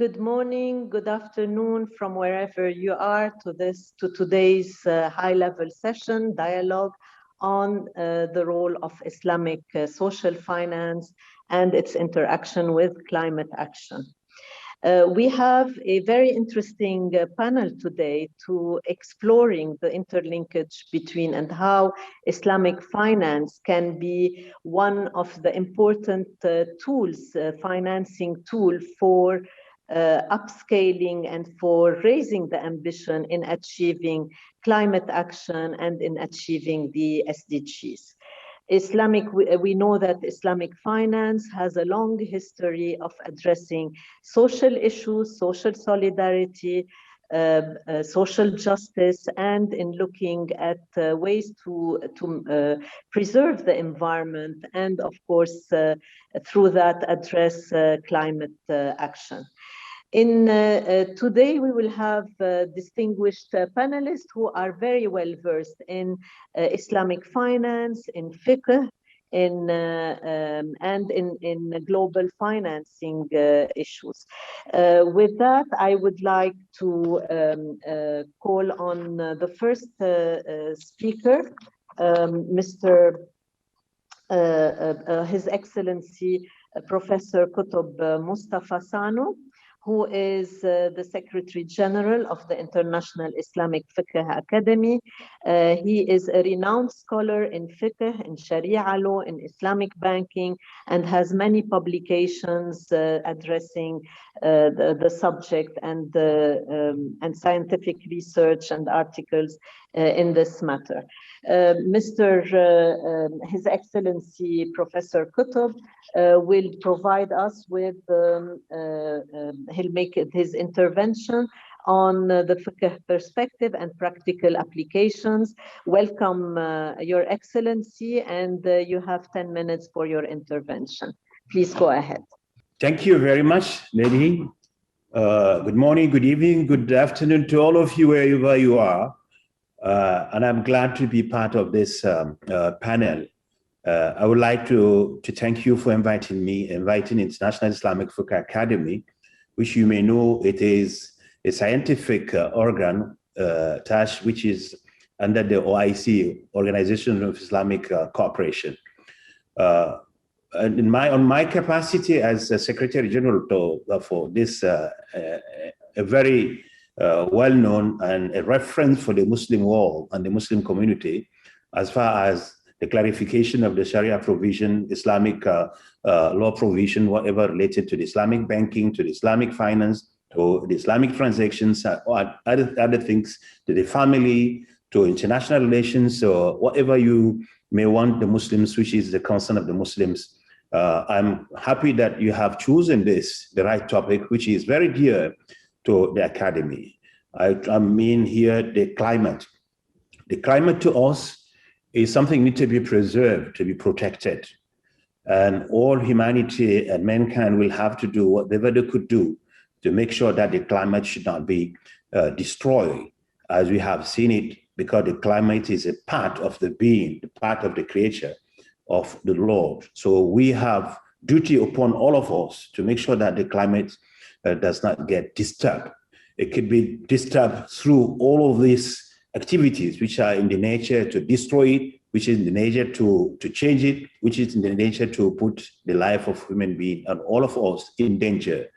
Good morning, good afternoon from wherever you are to today's high-level session dialogue on the role of Islamic social finance and its interaction with climate action. We have a very interesting panel today to exploring the interlinkage between and how Islamic finance can be one of the important tools, financing tool for upscaling and for raising the ambition in achieving climate action and in achieving the SDGs. We know that Islamic finance has a long history of addressing social issues, social solidarity, social justice, and in looking at ways to preserve the environment and, of course, through that address climate action. Today, we will have distinguished panelists who are very well versed in Islamic finance, in fiqh, and in global financing issues. With that, I would like to call on the first speaker, His Excellency Professor Koutoub Sano, who is the Secretary General of the International Islamic Fiqh Academy. He is a renowned scholar in fiqh, in Sharia law, in Islamic banking, and has many publications addressing the subject and scientific research and articles in this matter. His Excellency Professor Koutoub will provide us with, he'll make his intervention on the fiqh perspective and practical applications. Welcome, Your Excellency, and you have 10 minutes for your intervention. Please go ahead. Thank you very much, Lady. Good morning, good evening, good afternoon to all of you wherever you are. And I'm glad to be part of this panel. I would like to thank you for inviting International Islamic Fiqh Academy, which you may know it is a scientific organ which is under the OIC, Organization of Islamic Cooperation. And on my capacity as Secretary General for this, a very well-known and a reference for the Muslim world and the Muslim community as far as the clarification of the Sharia provision, Islamic law provision, whatever related to the Islamic banking, to the Islamic finance, to the Islamic transactions, or other things, to the family, to international relations, or whatever you may want the Muslims, which is the concern of the Muslims. I'm happy that you have chosen the right topic, which is very dear to the Academy. I mean here the climate. The climate to us is something need to be preserved, to be protected. And all humanity and mankind will have to do whatever they could do to make sure that the climate should not be destroyed, as we have seen it, because the climate is a part of the being, the part of the creature of the Lord. So we have duty upon all of us to make sure that the climate does not get disturbed. It could be disturbed through all of these activities which are in the nature to destroy it, which is in the nature to change it, which is in the nature to put the life of human being and all of us in danger.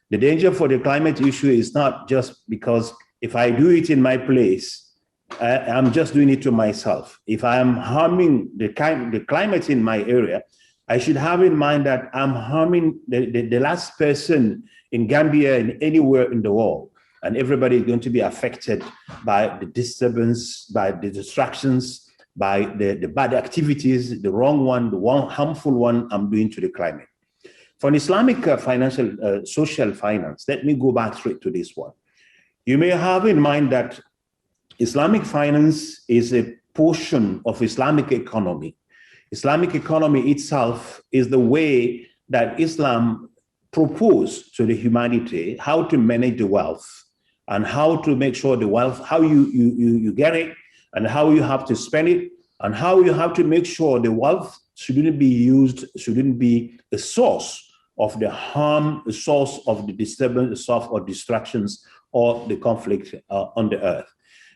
The danger for the climate issue is not just because if I do it in my place, I'm just doing it to myself. If I am harming the climate in my area, I should have in mind that I'm harming the last person in Gambia and anywhere in the world. And everybody is going to be affected by the disturbance, by the distractions, by the bad activities, the wrong one, the one harmful one I'm doing to the climate. For an Islamic social finance, let me go back straight to this one. You may have in mind that Islamic finance is a portion of Islamic economy. Islamic economy itself is the way that Islam proposed to the humanity how to manage the wealth and how to make sure the wealth, how you get it and how you have to spend it and how you have to make sure the wealth shouldn't be used, shouldn't be a source of the harm, the source of the disturbance, the source or distractions or the conflict on the earth.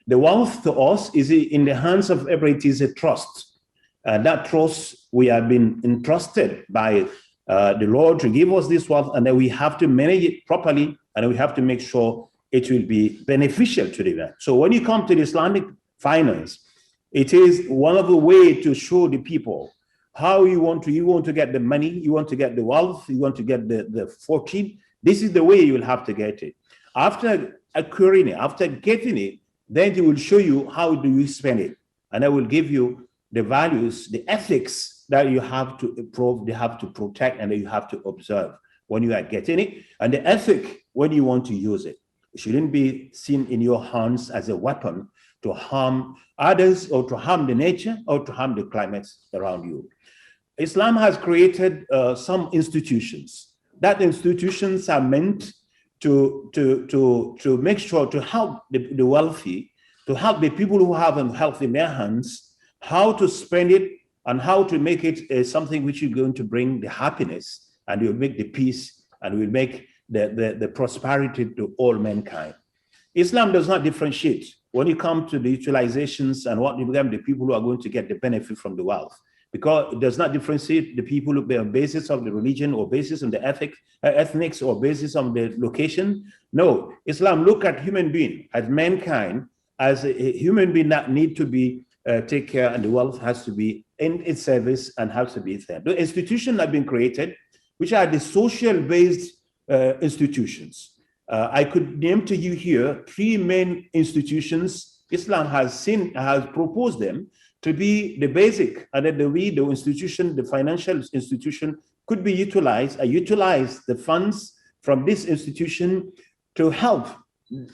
The wealth to us is in the hands of everybody. It is a trust. That trust, we have been entrusted by the Lord to give us this wealth, and then we have to manage it properly, and we have to make sure it will be beneficial to the event. So when you come to the Islamic finance, it is one of the ways to show the people how you want to get the money, you want to get the wealth, you want to get the fortune. This is the way you will have to get it. After acquiring it, after getting it, then it will show you how do you spend it. And I will give you the values, the ethics that you have to improve, you have to protect, and you have to observe when you are getting it. And the ethic when you want to use it. It shouldn't be seen in your hands as a weapon to harm others or to harm the nature or to harm the climate around you. Islam has created some institutions. That institutions are meant to make sure to help the wealthy, to help the people who have health in their hands, how to spend it and how to make it something which is going to bring the happiness, and will make the peace, and will make the prosperity to all mankind. Islam does not differentiate when you come to the utilizations and what become the people who are going to get the benefit from the wealth, because it does not differentiate the people on the basis of the religion or basis on the ethnics or basis on the location. No, Islam look at human being, as mankind, as a human being that need to be take care, and the wealth has to be in its service and has to be there. The institutions have been created, which are the social-based institutions. I could name to you here 3 main institutions. Islam has proposed them to be the basic, and that the institution, the financial institution, could be utilized. Utilize the funds from this institution to help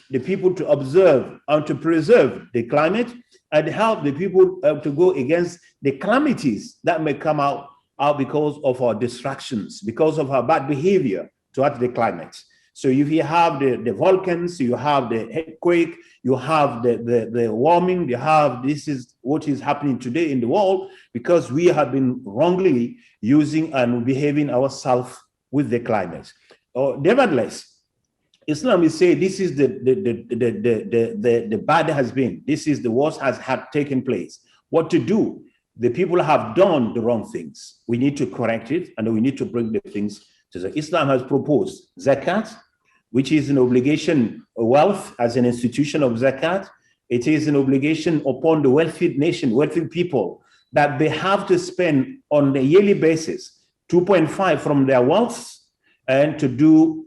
the people to observe and to preserve the climate, and help the people to go against the calamities that may come out because of our distractions, because of our bad behavior towards the climate. So if you have the volcans, you have the earthquake, you have the warming, you have, this is what is happening today in the world, because we have been wrongly using and behaving ourselves with the climate. Nevertheless, Islam is saying this is the bad has been, this is the worst has taken place. What to do? The people have done the wrong things. We need to correct it, and we need to bring the things to the Islam has proposed zakat, which is an obligation, wealth as an institution of zakat. It is an obligation upon the wealthy nation, wealthy people, that they have to spend on a yearly basis 2.5 from their wealth, and to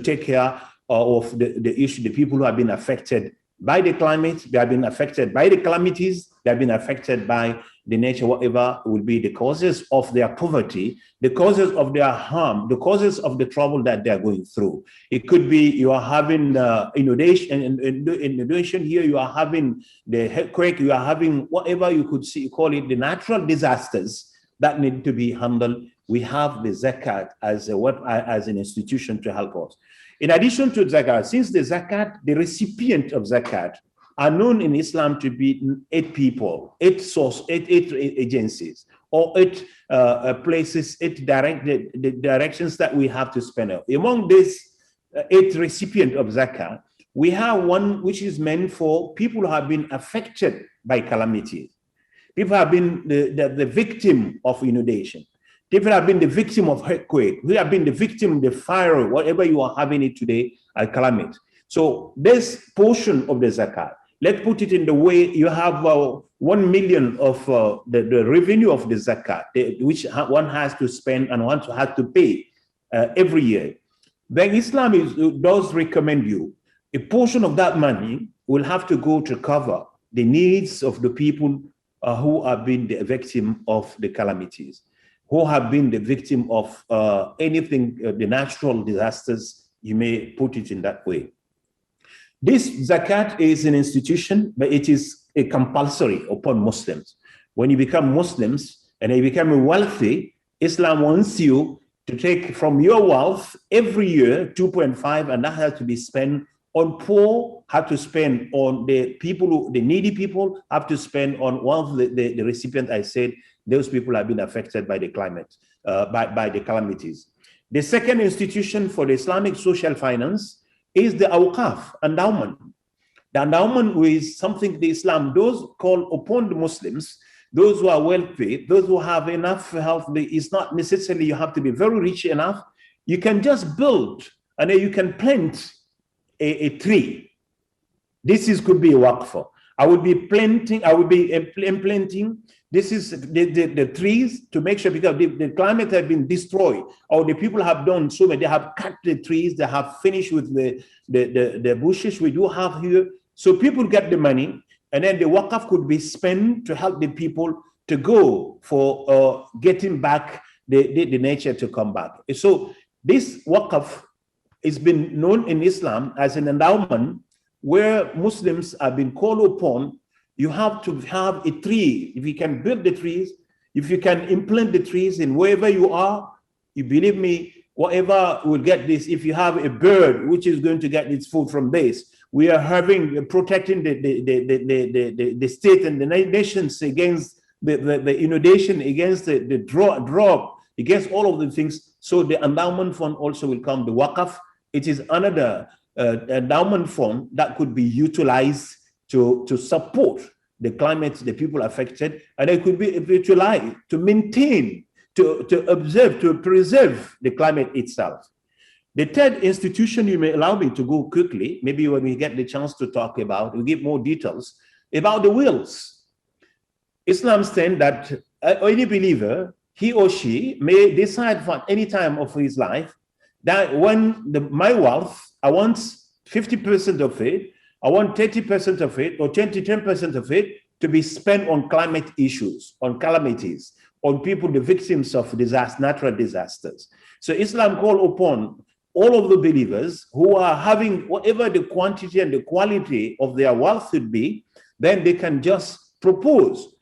take care of the issue, the people who have been affected by the climate, they have been affected by the calamities, they have been affected by the nature, whatever will be the causes of their poverty, the causes of their harm, the causes of the trouble that they are going through. It could be you are having inundation here, you are having the earthquake, you are having whatever you could see, call it the natural disasters that need to be handled. We have the zakat as an institution to help us. In addition to zakat, since the zakat, the recipient of zakat are known in Islam to be 8 people, 8 agencies, or 8 places, 8 directions that we have to spend out. Among these 8 recipients of zakat, we have one which is meant for people who have been affected by calamities. People have been the victim of inundation. People have been the victim of earthquake. We have been the victim of the fire, whatever you are having it today, a calamity. So this portion of the zakat, let's put it in the way you have 1 million of the revenue of the zakat, which one has to spend and one has to pay every year. Then Islam does recommend you a portion of that money will have to go to cover the needs of the people who have been the victim of the calamities, who have been the victim of anything, the natural disasters, you may put it in that way. This zakat is an institution, but it is a compulsory upon Muslims. When you become Muslims and you become wealthy, Islam wants you to take from your wealth every year 2.5, and that has to be spent on poor, have to spend on the people, the needy people, have to spend on one of the recipient. I said those people have been affected by the climate, by the calamities. The second institution for the Islamic social finance is the awqaf, endowment. The endowment is something the Islam does call upon the Muslims, those who are wealthy, those who have enough health. It's not necessarily you have to be very rich enough. You can just build and then you can plant a tree. This could be a waqf. I would be implanting. This is the trees to make sure, because the climate has been destroyed, or the people have done so many. They have cut the trees. They have finished with the bushes we do have here. So people get the money, and then the waqf could be spent to help the people to go for getting back the nature to come back. So this waqf has been known in Islam as an endowment where Muslims have been called upon. You have to have a tree. If you can build the trees, if you can implant the trees in wherever you are, you believe me, whatever will get this. If you have a bird which is going to get its food from this, we are protecting the state and the nations against the inundation, against the drought, against all of the things. So the endowment fund also will come. The waqf, it is another endowment fund that could be utilized to support the climate, the people affected, and it could be utilized to maintain, to observe, to preserve the climate itself. The third institution, you may allow me to go quickly, maybe when we get the chance to talk about, we give more details about the wills. Islam stands that any believer, he or she may decide for any time of his life that when my wealth, I want 50% of it, I want 30% of it, or 10% of it to be spent on climate issues, on calamities, on people, the victims of natural disasters. So Islam calls upon all of the believers who are having whatever the quantity and the quality of their wealth should be, then they can just propose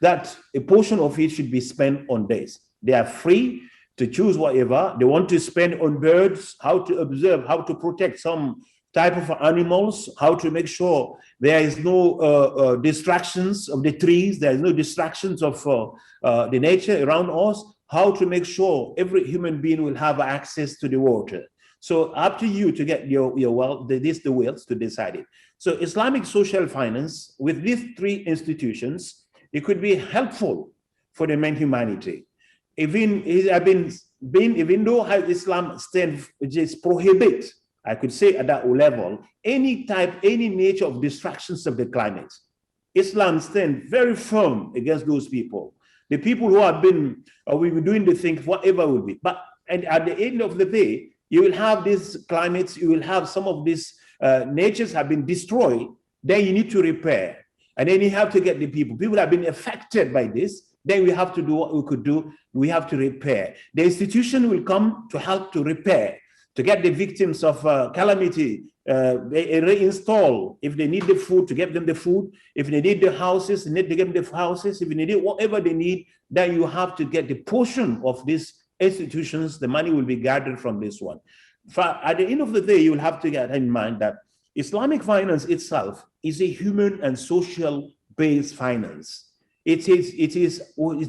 that a portion of it should be spent on this. They are free to choose whatever they want to spend on birds, how to observe, how to protect some type of animals, how to make sure there is no distractions of the trees, there is no distractions of the nature around us, how to make sure every human being will have access to the water. So up to you to get your wealth, the wills to decide it. So Islamic social finance, with these three institutions, it could be helpful for the humanity. Even though Islam stands, just prohibit, I could say at that level, any nature of distractions of the climate. Islam stands very firm against those people. The people who have been, we were doing the thing, whatever will be. But and at the end of the day, you will have these climates, you will have some of these natures have been destroyed, then you need to repair. And then you have to get the people. People have been affected by this, then we have to do what we could do. We have to repair. The institution will come to help to repair, to get the victims of calamity, reinstall. If they need the food, to get them the food. If they need the houses, they need to get them the houses. If they need whatever they need, then you have to get the portion of these institutions. The money will be gathered from this one. At the end of the day, you will have to get in mind that Islamic finance itself is a human and social-based finance. It is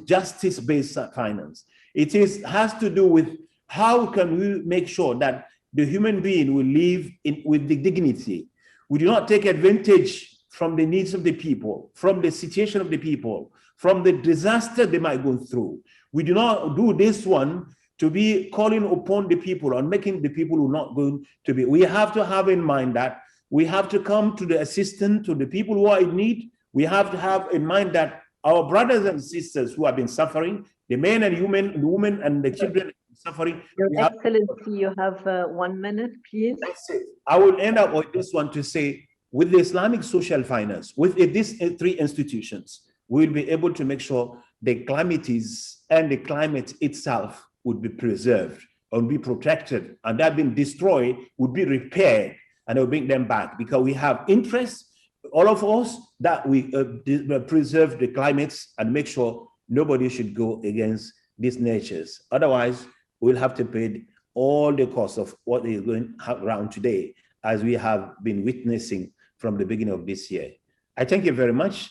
justice-based finance. It has to do with how can we make sure that the human being will live with the dignity. We do not take advantage from the needs of the people, from the situation of the people, from the disaster they might go through. We do not do this one to be calling upon the people and making the people who are not going to be. We have to have in mind that we have to come to the assistance to the people who are in need. We have to have in mind that our brothers and sisters who have been suffering, the men and women, the women and the children suffering. Your Excellency, you have 1 minute, please. That's it. I will end up with this one to say, with the Islamic social finance, with these three institutions, we'll be able to make sure the calamities and the climate itself would be preserved and be protected, and that being destroyed would be repaired, and they'll bring them back, because we have interest, all of us, that we preserve the climates and make sure nobody should go against these natures. Otherwise, we'll have to pay all the cost of what is going around today, as we have been witnessing from the beginning of this year. I thank you very much,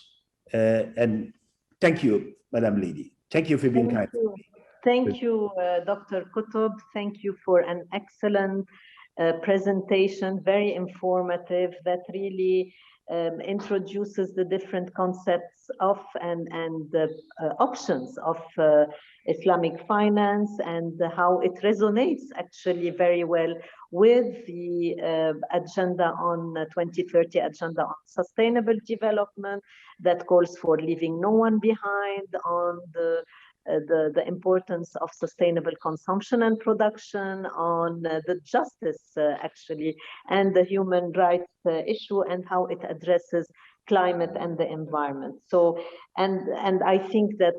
and thank you, Madam Lady. Thank you for being kind. Thank you, Dr. Koutoub. Thank you for an excellent presentation, very informative, that really introduces the different concepts of and the options of Islamic finance and how it resonates actually very well with the agenda on 2030 agenda on sustainable development that calls for leaving no one behind, on the importance of sustainable consumption and production, on the justice actually, and the human rights issue and how it addresses climate and the environment. So, and I think that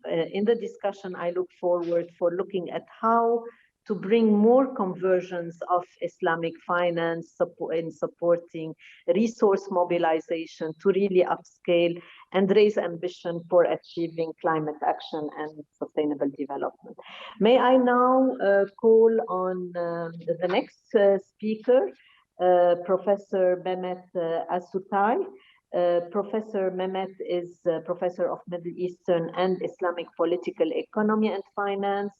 in the discussion, I look forward for looking at how to bring more conversions of Islamic finance in supporting resource mobilization to really upscale and raise ambition for achieving climate action and sustainable development. May I now call on the next speaker, Professor Mehmet Asutay. Professor Mehmet is Professor of Middle Eastern and Islamic Political Economy and Finance,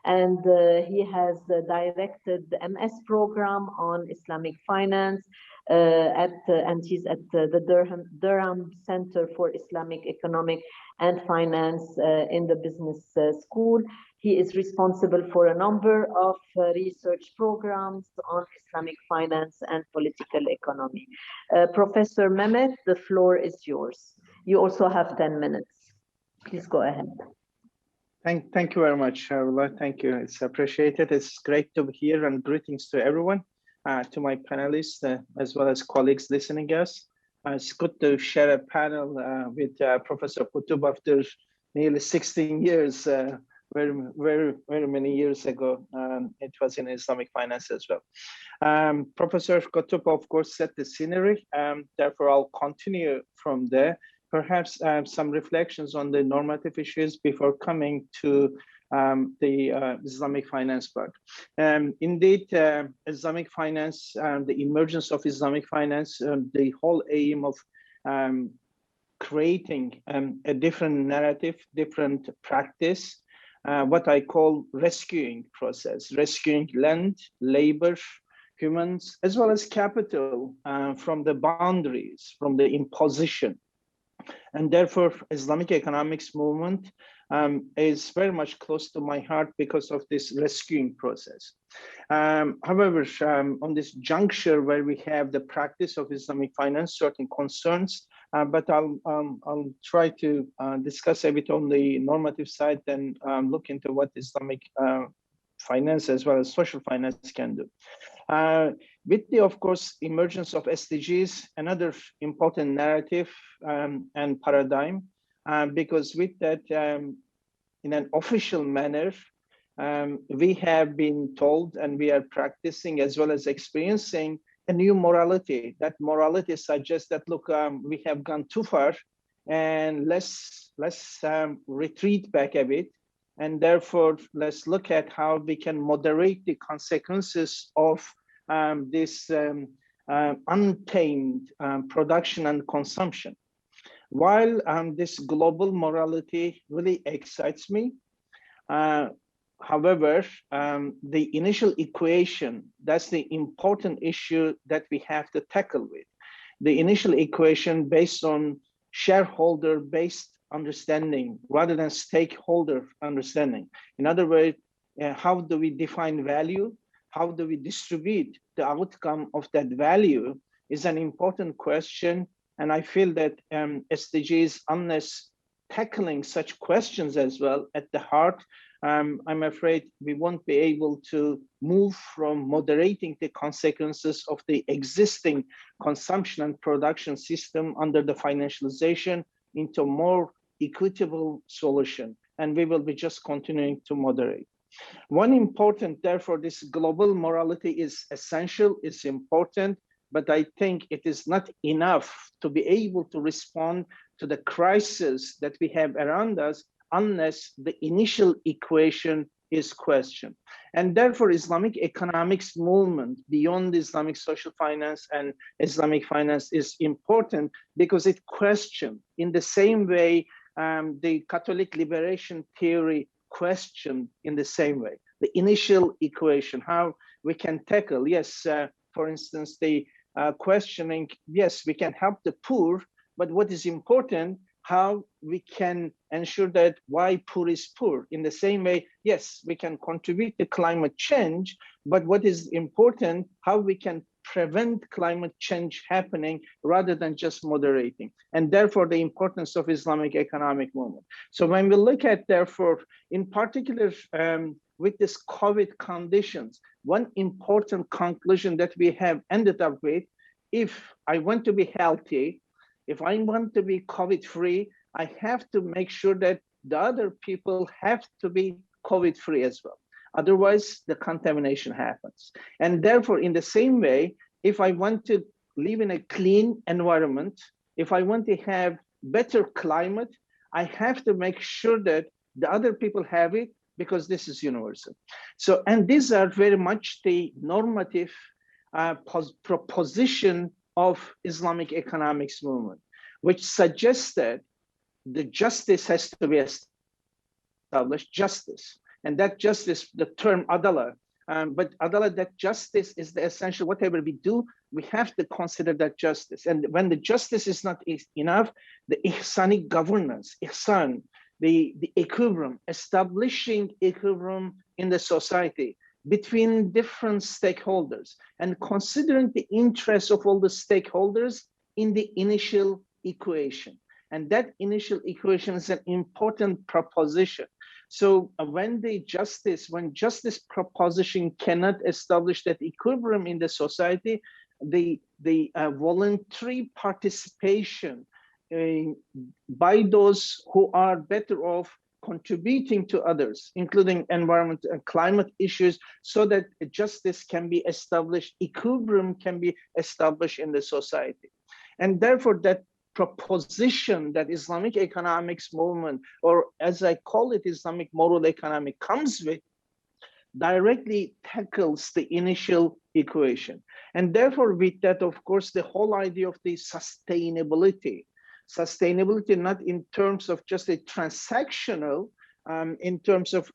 and he has directed the MS program on Islamic finance and he's at the Durham Centre for Islamic Economic and Finance in the Business School. He is responsible for a number of research programs on Islamic finance and political economy. Professor Mehmet, the floor is yours. You also have 10 minutes. Please go ahead. Thank you very much, Roula. Thank you. It's appreciated. It's great to be here, and greetings to everyone, to my panelists, as well as colleagues listening us. It's good to share a panel with Professor Koutoub after nearly 16 years, very many years ago. It was in Islamic finance as well. Professor Koutoub, of course, set the scenery. Therefore, I'll continue from there. Perhaps some reflections on the normative issues before coming to the Islamic finance part. Indeed, Islamic finance, the emergence of Islamic finance, the whole aim of creating a different narrative, different practice, what I call rescuing process, rescuing land, labor, humans, as well as capital from the boundaries, from the imposition. And therefore, Islamic economics movement is very much close to my heart because of this rescuing process. However, on this juncture where we have the practice of Islamic finance, certain concerns, but I'll try to discuss a bit on the normative side and look into what Islamic finance as well as social finance can do. With the, of course, emergence of SDGs, another important narrative and paradigm, because with that, in an official manner, we have been told and we are practicing as well as experiencing a new morality. That morality suggests that, look, we have gone too far and let's retreat back a bit. And therefore, let's look at how we can moderate the consequences of this untamed production and consumption. While this global morality really excites me, however, the initial equation, that's the important issue that we have to tackle with. The initial equation based on shareholder-based understanding rather than stakeholder understanding. In other words, how do we define value? How do we distribute the outcome of that value is an important question. And I feel that SDGs, unless tackling such questions as well at the heart, I'm afraid we won't be able to move from moderating the consequences of the existing consumption and production system under the financialization into more equitable solution, and we will be just continuing to moderate. One important, therefore, this global morality is essential, it's important, but I think it is not enough to be able to respond to the crisis that we have around us unless the initial equation is questioned. And therefore, Islamic economics movement beyond Islamic social finance and Islamic finance is important because it questions in the same way the Catholic liberation theory questioned in the same way. The initial equation, how we can tackle, yes, for instance, the questioning, yes, we can help the poor, but what is important, how we can ensure that why poor is poor. In the same way, yes, we can contribute to climate change, but what is important, how we can prevent climate change happening rather than just moderating. And therefore, the importance of Islamic economic movement. So when we look at, therefore, in particular, with this COVID conditions, one important conclusion that we have ended up with, if I want to be healthy, if I want to be COVID-free, I have to make sure that the other people have to be COVID-free as well. Otherwise, the contamination happens. And therefore, in the same way, if I want to live in a clean environment, if I want to have better climate, I have to make sure that the other people have it, because this is universal. So, and these are very much the normative proposition of Islamic economics movement, which suggests that the justice has to be established, justice. And that justice, the term adala, but adala, that justice is the essential, whatever we do, we have to consider that justice. And when the justice is not enough, the ihsanic governance, ihsan, the equilibrium, establishing equilibrium in the society between different stakeholders and considering the interests of all the stakeholders in the initial equation. And that initial equation is an important proposition. So when justice proposition cannot establish that equilibrium in the society, the voluntary participation by those who are better off contributing to others, including environment and climate issues, so that justice can be established, equilibrium can be established in the society. And therefore, that proposition that Islamic economics movement, or as I call it, Islamic moral economy, comes with, directly tackles the initial equation. And therefore, with that, of course, the whole idea of the sustainability not in terms of just a transactional, in terms of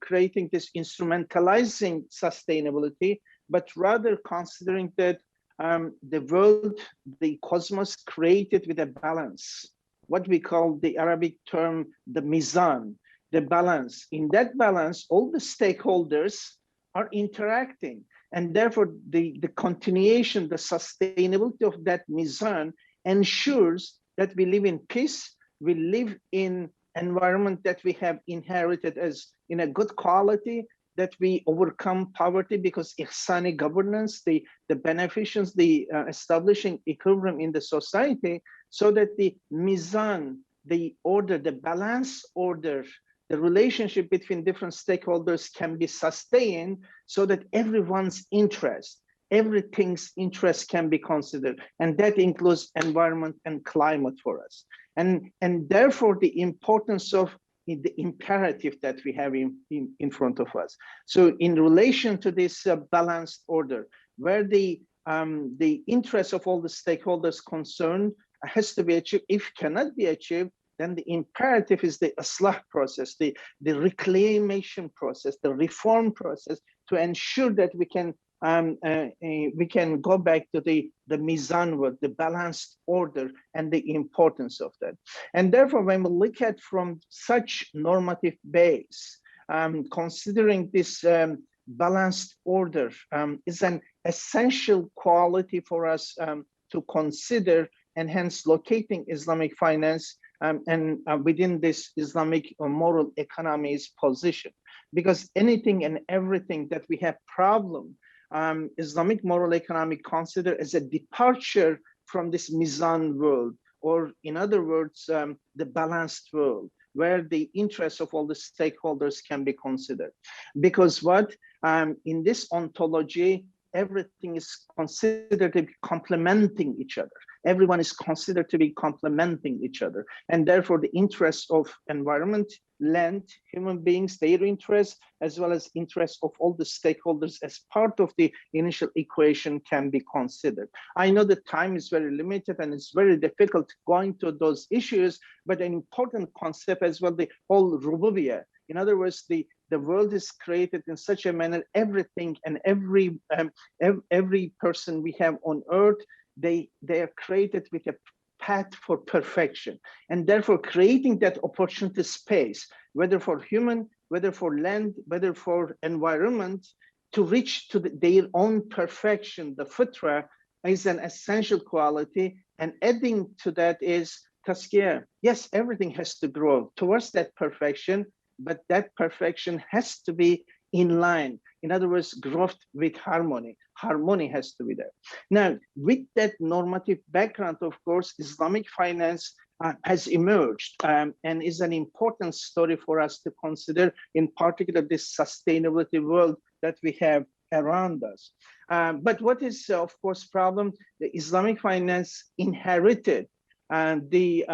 creating this instrumentalizing sustainability, but rather considering that the world, the cosmos created with a balance, what we call the Arabic term, the mizan, the balance. In that balance, all the stakeholders are interacting. And therefore, the continuation, the sustainability of that mizan ensures that we live in peace, we live in environment that we have inherited as in a good quality, that we overcome poverty because ihsani governance, the beneficence, the establishing equilibrium in the society, so that the mizan, the order, the balance order, the relationship between different stakeholders can be sustained, so that everyone's interest, everything's interest can be considered. And that includes environment and climate for us. And therefore, the importance of the imperative that we have in front of us. So in relation to this balanced order, where the interest of all the stakeholders concerned has to be achieved, if cannot be achieved, then the imperative is the islah process, the reclamation process, the reform process, to ensure that we can go back to the mizan word, the balanced order, and the importance of that. And therefore, when we look at from such normative base, considering this balanced order is an essential quality for us to consider, and hence locating Islamic finance and within this Islamic moral economy's position. Because anything and everything that we have problem, Islamic moral economy consider as a departure from this mizan world, or in other words, the balanced world, where the interests of all the stakeholders can be considered. Because what, in this ontology, everything is considered to be complementing each other. Everyone is considered to be complementing each other. And therefore, the interests of environment, land, human beings, their interests, as well as interests of all the stakeholders as part of the initial equation can be considered. I know the time is very limited and it's very difficult going to those issues, but an important concept as well, the whole rububiyah, In other words, the world is created in such a manner, everything and every person we have on earth, they are created with a path for perfection. And therefore creating that opportunity space, whether for human, whether for land, whether for environment, to reach to their own perfection, the fitra, is an essential quality. And adding to that is tazkiyah. Yes, everything has to grow towards that perfection, but that perfection has to be in line. In other words, growth with harmony. Harmony has to be there. Now, with that normative background, of course, Islamic finance has emerged and is an important story for us to consider, in particular this sustainability world that we have around us. But what is, of course, problem? The Islamic finance inherited the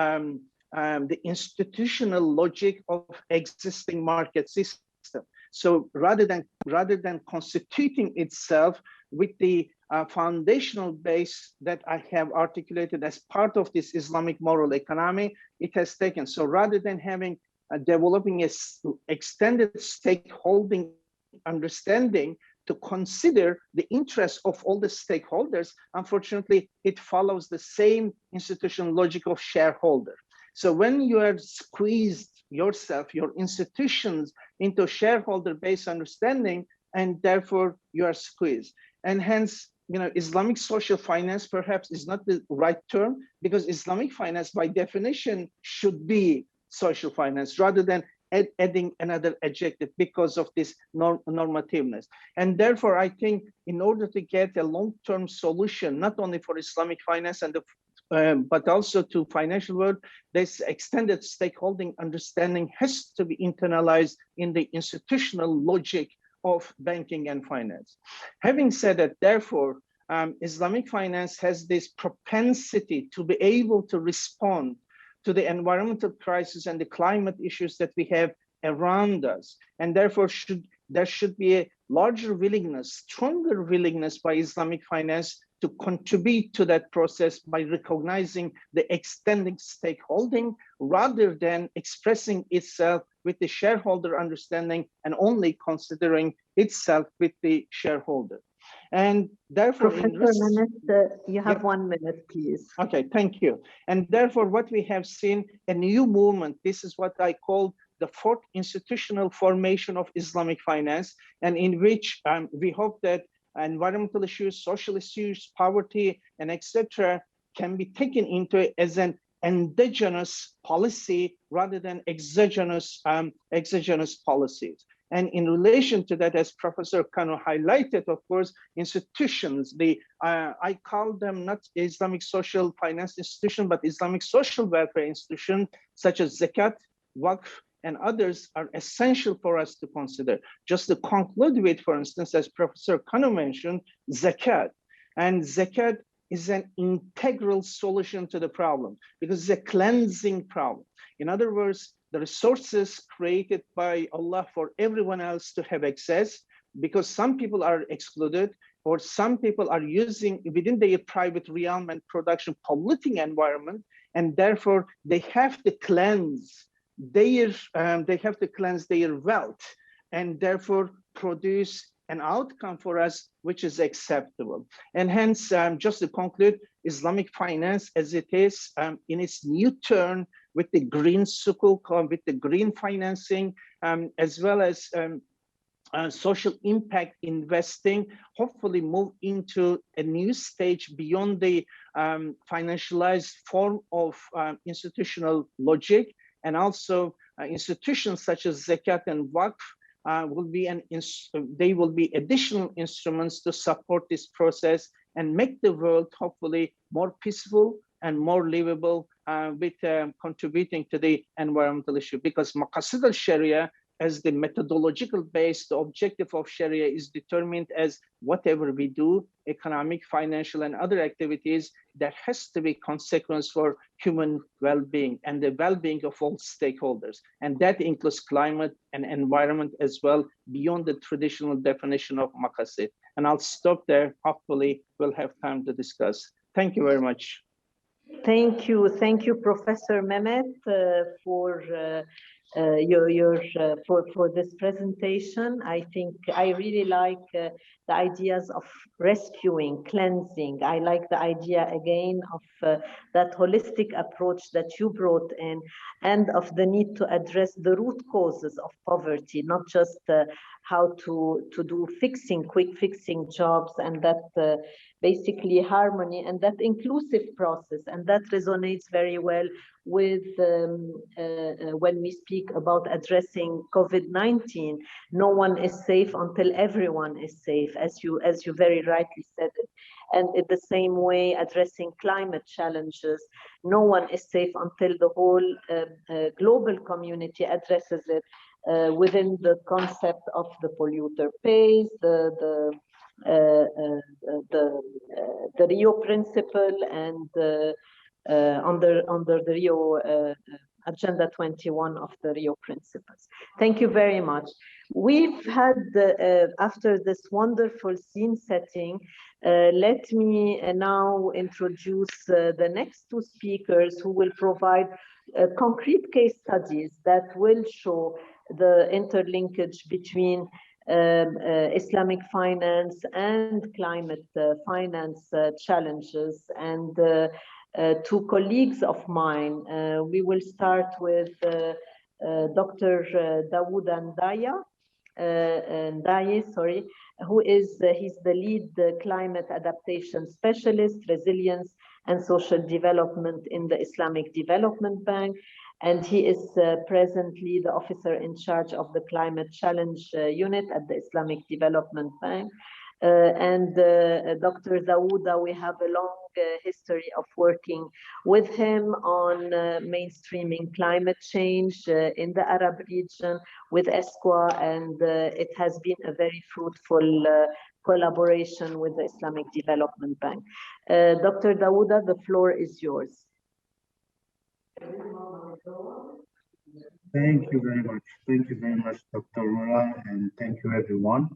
institutional logic of existing market system. So rather than constituting itself with the foundational base that I have articulated as part of this Islamic moral economy, it has taken. So rather than having developing a extended stakeholding understanding to consider the interests of all the stakeholders, unfortunately, it follows the same institutional logic of shareholder. So when you are squeezed yourself, your institutions into shareholder-based understanding, and therefore you are squeezed. And hence, Islamic social finance perhaps is not the right term, because Islamic finance by definition should be social finance rather than adding another adjective because of this normativeness. And therefore, I think in order to get a long-term solution, not only for Islamic finance and but also to financial world, this extended stakeholding understanding has to be internalized in the institutional logic of banking and finance. Having said that, therefore, Islamic finance has this propensity to be able to respond to the environmental crisis and the climate issues that we have around us. And therefore, there should be a larger willingness, stronger willingness by Islamic finance to contribute to that process by recognizing the extended stakeholding rather than expressing itself with the shareholder understanding and only considering itself with the shareholder. And therefore, Professor Mehmet, you have 1 minute, please. Okay, thank you. And therefore, what we have seen, a new movement, this is what I call the fourth institutional formation of Islamic finance, and in which we hope that environmental issues, social issues, poverty, and etc. can be taken into as an endogenous policy rather than exogenous policies. And in relation to that, as Professor Kano highlighted, of course, institutions, I call them not Islamic social finance institution, but Islamic social welfare institution, such as zakat, waqf, and others are essential for us to consider. Just to conclude with, for instance, as Professor Kano mentioned, zakat. And zakat is an integral solution to the problem because it's a cleansing problem. In other words, the resources created by Allah for everyone else to have access, because some people are excluded or some people are using within their private realm and production polluting environment, and therefore they have to cleanse their wealth and therefore produce an outcome for us which is acceptable. And hence, just to conclude, Islamic finance as it is in its new turn with the green sukuk, with the green financing, as well as social impact investing, hopefully move into a new stage beyond the financialized form of institutional logic. And also institutions such as zakat and waqf they will be additional instruments to support this process and make the world hopefully more peaceful and more livable with contributing to the environmental issue. Because Maqasid Al-Shariah, as the methodological base, the objective of Sharia is determined as whatever we do, economic, financial, and other activities, that has to be consequence for human well-being and the well-being of all stakeholders. And that includes climate and environment as well, beyond the traditional definition of Maqasid. And I'll stop there. Hopefully, we'll have time to discuss. Thank you very much. Thank you, Professor Mehmet, for for this presentation. I think I really like the ideas of rescuing, cleansing. I like the idea again of that holistic approach that you brought in, and of the need to address the root causes of poverty, not just how to do quick fixing jobs, and that basically harmony and that inclusive process. And that resonates very well with when we speak about addressing COVID-19. No one is safe until everyone is safe, as you very rightly said it. And in the same way, addressing climate challenges, no one is safe until the whole global community addresses it within the concept of the polluter pays, the Rio principle, and under the Rio Agenda 21 of the Rio principles. Thank you very much. We've had, after this wonderful scene setting, let me now introduce the next two speakers who will provide concrete case studies that will show the interlinkage between Islamic finance and climate finance challenges. And two colleagues of mine, we will start with Dr. Daouda Ndiaye, who is he's the lead climate adaptation specialist, resilience and social development in the Islamic Development Bank. And he is presently the officer in charge of the climate challenge unit at the Islamic Development Bank. Dr. Daouda, we have a long history of working with him on mainstreaming climate change in the Arab region with ESCWA, and it has been a very fruitful collaboration with the Islamic Development Bank. Dr. Daouda, the floor is yours. Thank you very much. Thank you very much, Dr. Roula, and thank you, everyone.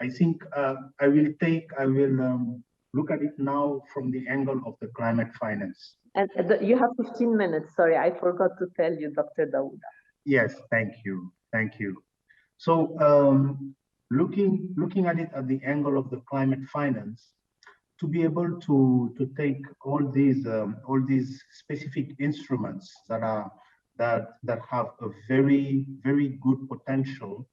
I think I will look at it now from the angle of the climate finance. And you have 15 minutes. Sorry, I forgot to tell you, Dr. Daouda. Yes, thank you. Thank you. So looking at it at the angle of the climate finance, to be able to take all these specific instruments that have a very, very good potential,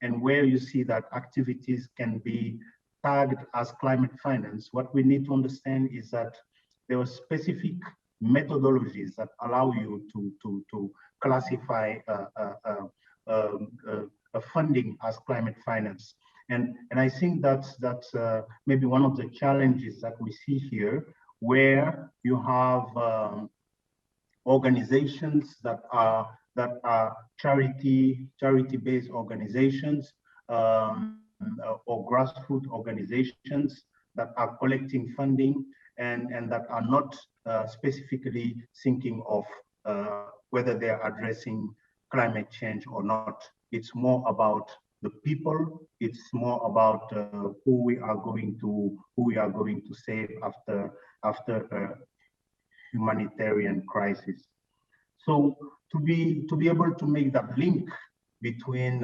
and where you see that activities can be tagged as climate finance, what we need to understand is that there are specific methodologies that allow you to classify a funding as climate finance. And I think that's maybe one of the challenges that we see here, where you have organizations that are charity-based organizations or grassroots organizations that are collecting funding and that are not specifically thinking of whether they are addressing climate change or not. It's more about the people. It's more about who we are going to save after a humanitarian crisis. So to be able to make that link between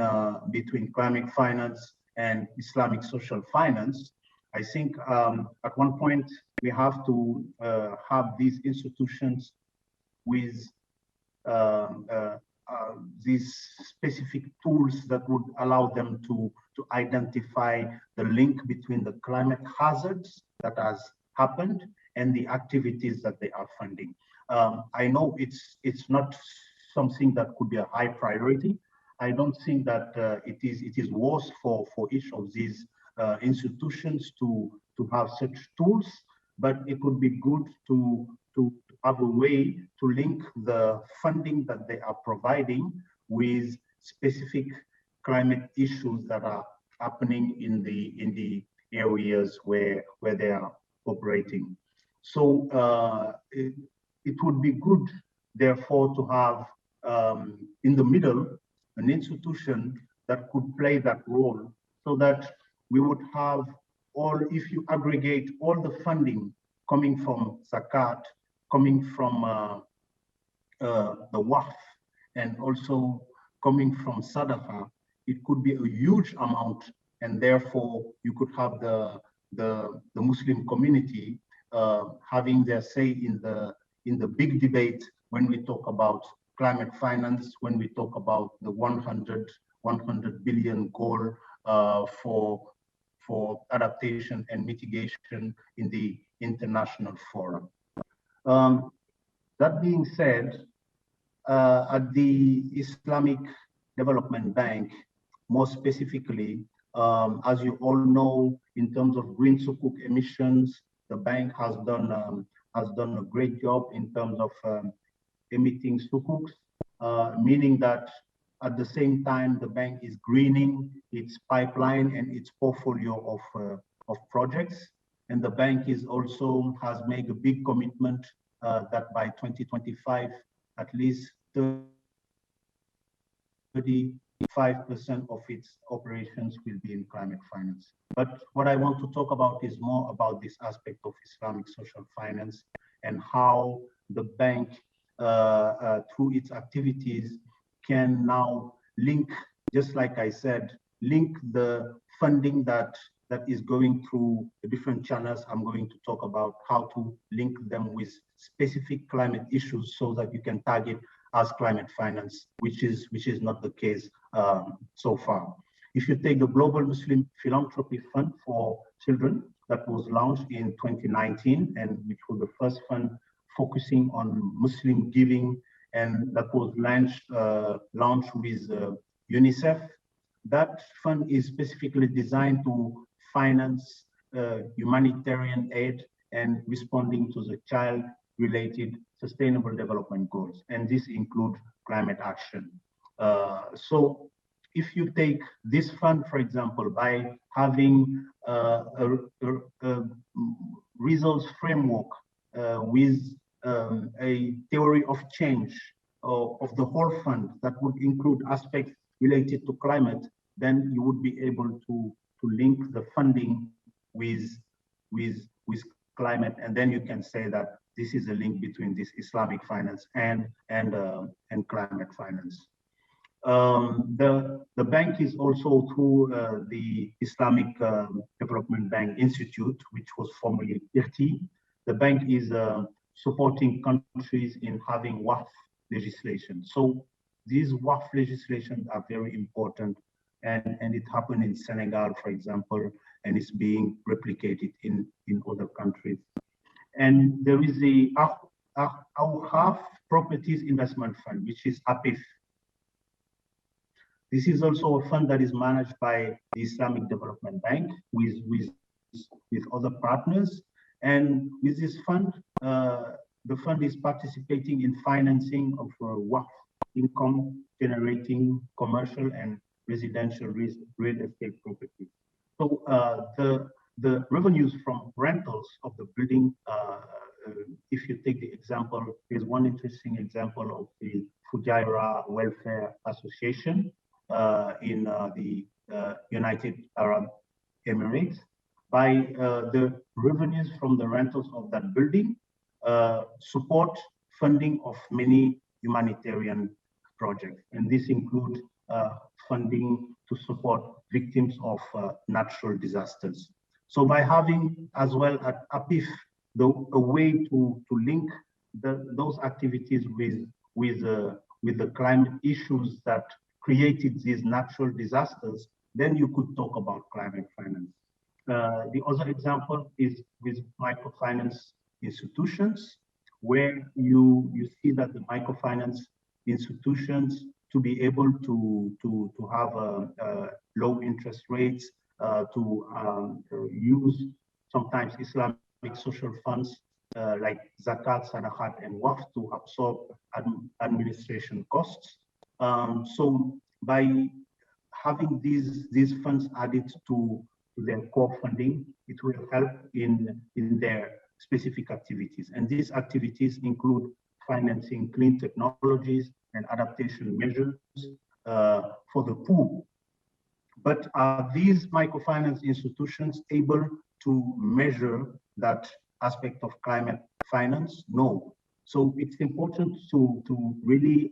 climate finance and Islamic social finance, I think at one point we have to have these institutions with these specific tools that would allow them to identify the link between the climate hazards that has happened and the activities that they are funding. I know it's not something that could be a high priority. I don't think that it is worse for each of these institutions to have such tools, but it would be good to have a way to link the funding that they are providing with specific climate issues that are happening in the areas where they are operating. So it would be good, therefore, to have in the middle an institution that could play that role, so that we would have if you aggregate all the funding coming from zakat, coming from the waqf, and also coming from Sadaqa, it could be a huge amount, and therefore you could have the Muslim community having their say in the big debate when we talk about climate finance, when we talk about the 100 billion goal for adaptation and mitigation in the international forum. That being said, at the Islamic Development Bank, more specifically, as you all know, in terms of green sukuk emissions, the bank has done a great job in terms of emitting sukuks, meaning that at the same time the bank is greening its pipeline and its portfolio of projects. And the bank is also has made a big commitment that by 2025, at least 35% of its operations will be in climate finance. But what I want to talk about is more about this aspect of Islamic social finance and how the bank, through its activities, can now link, just like I said, link the funding that is going through the different channels. I'm going to talk about how to link them with specific climate issues so that you can target as climate finance, which is not the case so far. If you take the Global Muslim Philanthropy Fund for Children that was launched in 2019, and which was the first fund focusing on Muslim giving, and that was launched with UNICEF. That fund is specifically designed to finance humanitarian aid and responding to the child-related sustainable development goals, and this includes climate action. So if you take this fund, for example, by having a results framework with a theory of change of the whole fund that would include aspects related to climate, then you would be able to link the funding with climate, and then you can say that this is a link between this Islamic finance and climate finance. The bank is also through the Islamic Development Bank Institute, which was formerly IRTI. The bank is supporting countries in having waqf legislation. So these waqf legislations are very important, and it happened in Senegal, for example, and it's being replicated in other countries. And there is the Awqaf Properties Investment Fund, which is APIF. This is also a fund that is managed by the Islamic Development Bank with other partners. And with this fund, the fund is participating in financing of waqf income generating commercial and residential real estate properties. So the revenues from rentals of the building, if you take the example, there's one interesting example of the Fujairah Welfare Association in the United Arab Emirates. By the revenues from the rentals of that building, support funding of many humanitarian projects. And this includes funding to support victims of natural disasters. So by having as well at APIF a way to link those activities with the climate issues that created these natural disasters, then you could talk about climate finance. The other example is with microfinance institutions, where you see that the microfinance institutions, to be able to have low interest rates, to use sometimes Islamic social funds like zakat, sadaqat, and waqf to absorb administration costs. So by having these funds added to their core funding, it will help in their specific activities. And these activities include financing clean technologies and adaptation measures for the poor. But are these microfinance institutions able to measure that aspect of climate finance? No. So it's important to really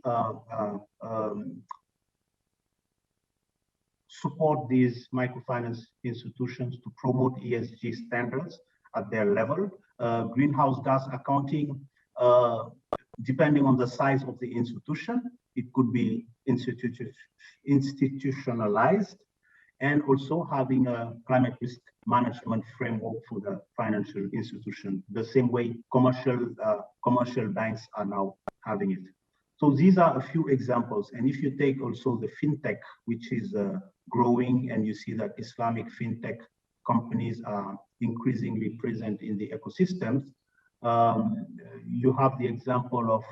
support these microfinance institutions to promote ESG standards at their level. Greenhouse gas accounting, depending on the size of the institution, it could be institutionalized, and also having a climate risk management framework for the financial institution, the same way commercial banks are now having it. So these are a few examples. And if you take also the fintech, which is growing, and you see that Islamic fintech companies are increasingly present in the ecosystems, you have the example of